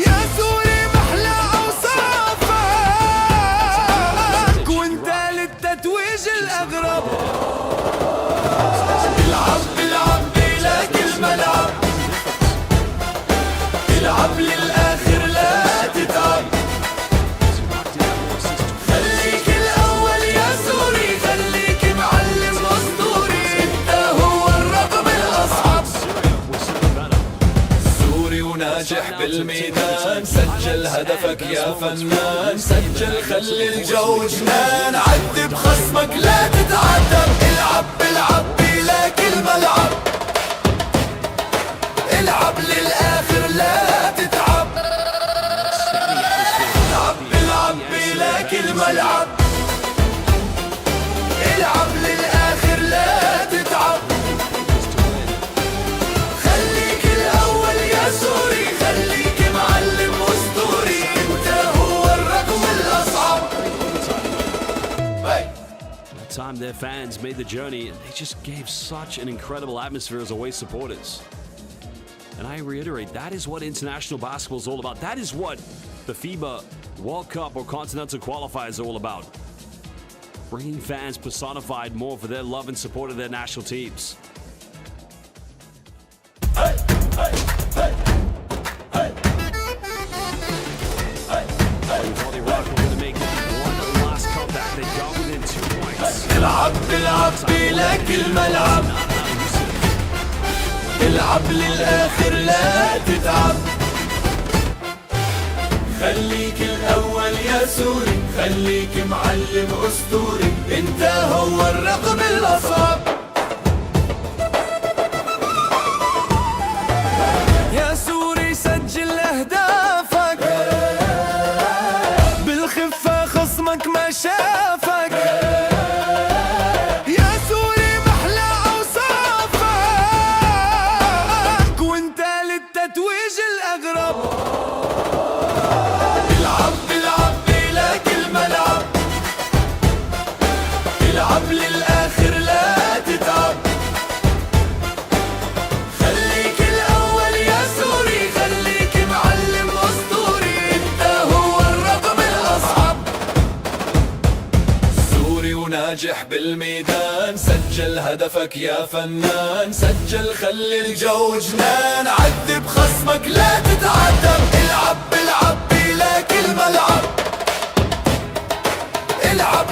يا سوري محلى أوصافك وانت للتتويج الأغرب. العب العب لك الملعب العب للآخر لا تتعب. خليك الأول يا سوري خليك معلم أسطوري انت هو الرقم الأصعب. سوري وناجح بالميدان سجل هدفك يا فنان سجل خلي الجو جنان عذب خصمك لا تتعذب. العب العب لك الملعب العب للآخر لا تتعب. العب العب لك الملعب العب للآخر لا تتعب. خليك الأول يا سوري خليك معلم أسطوري انت هو الرقم الأصعب.
That time their fans made the journey and they just gave such an incredible atmosphere as away supporters. And I reiterate, that is what international basketball is all about. That is what the FIBA World Cup or Continental Qualifier is all about. Bringing fans personified more for their love and support of their national teams.
Hey, hey, hey, hey, hey, hey.
The Iraq were going to make one last comeback. They got within 2 points.
العب العب لك الملعب العب للآخر لا تتعب. خليك الأول يا سوري خليك معلم أسطوري انت هو الرقم الأصعب. يا سوري سجل أهدافك بالخفة خصمك ما شافك. يا سوري محلى أوصافك وانت للتتويج الأغرب. العب العب لك الملعب العب للآخر لا تتعب. خليك الأول يا سوري خليك معلم أسطوري انت هو الرقم الأصعب. سوري وناجح بالميدان سجل هدفك يا فنان سجل خلي الجو جنان عذب خصمك لا تتعذب. العب العب لك الملعب العب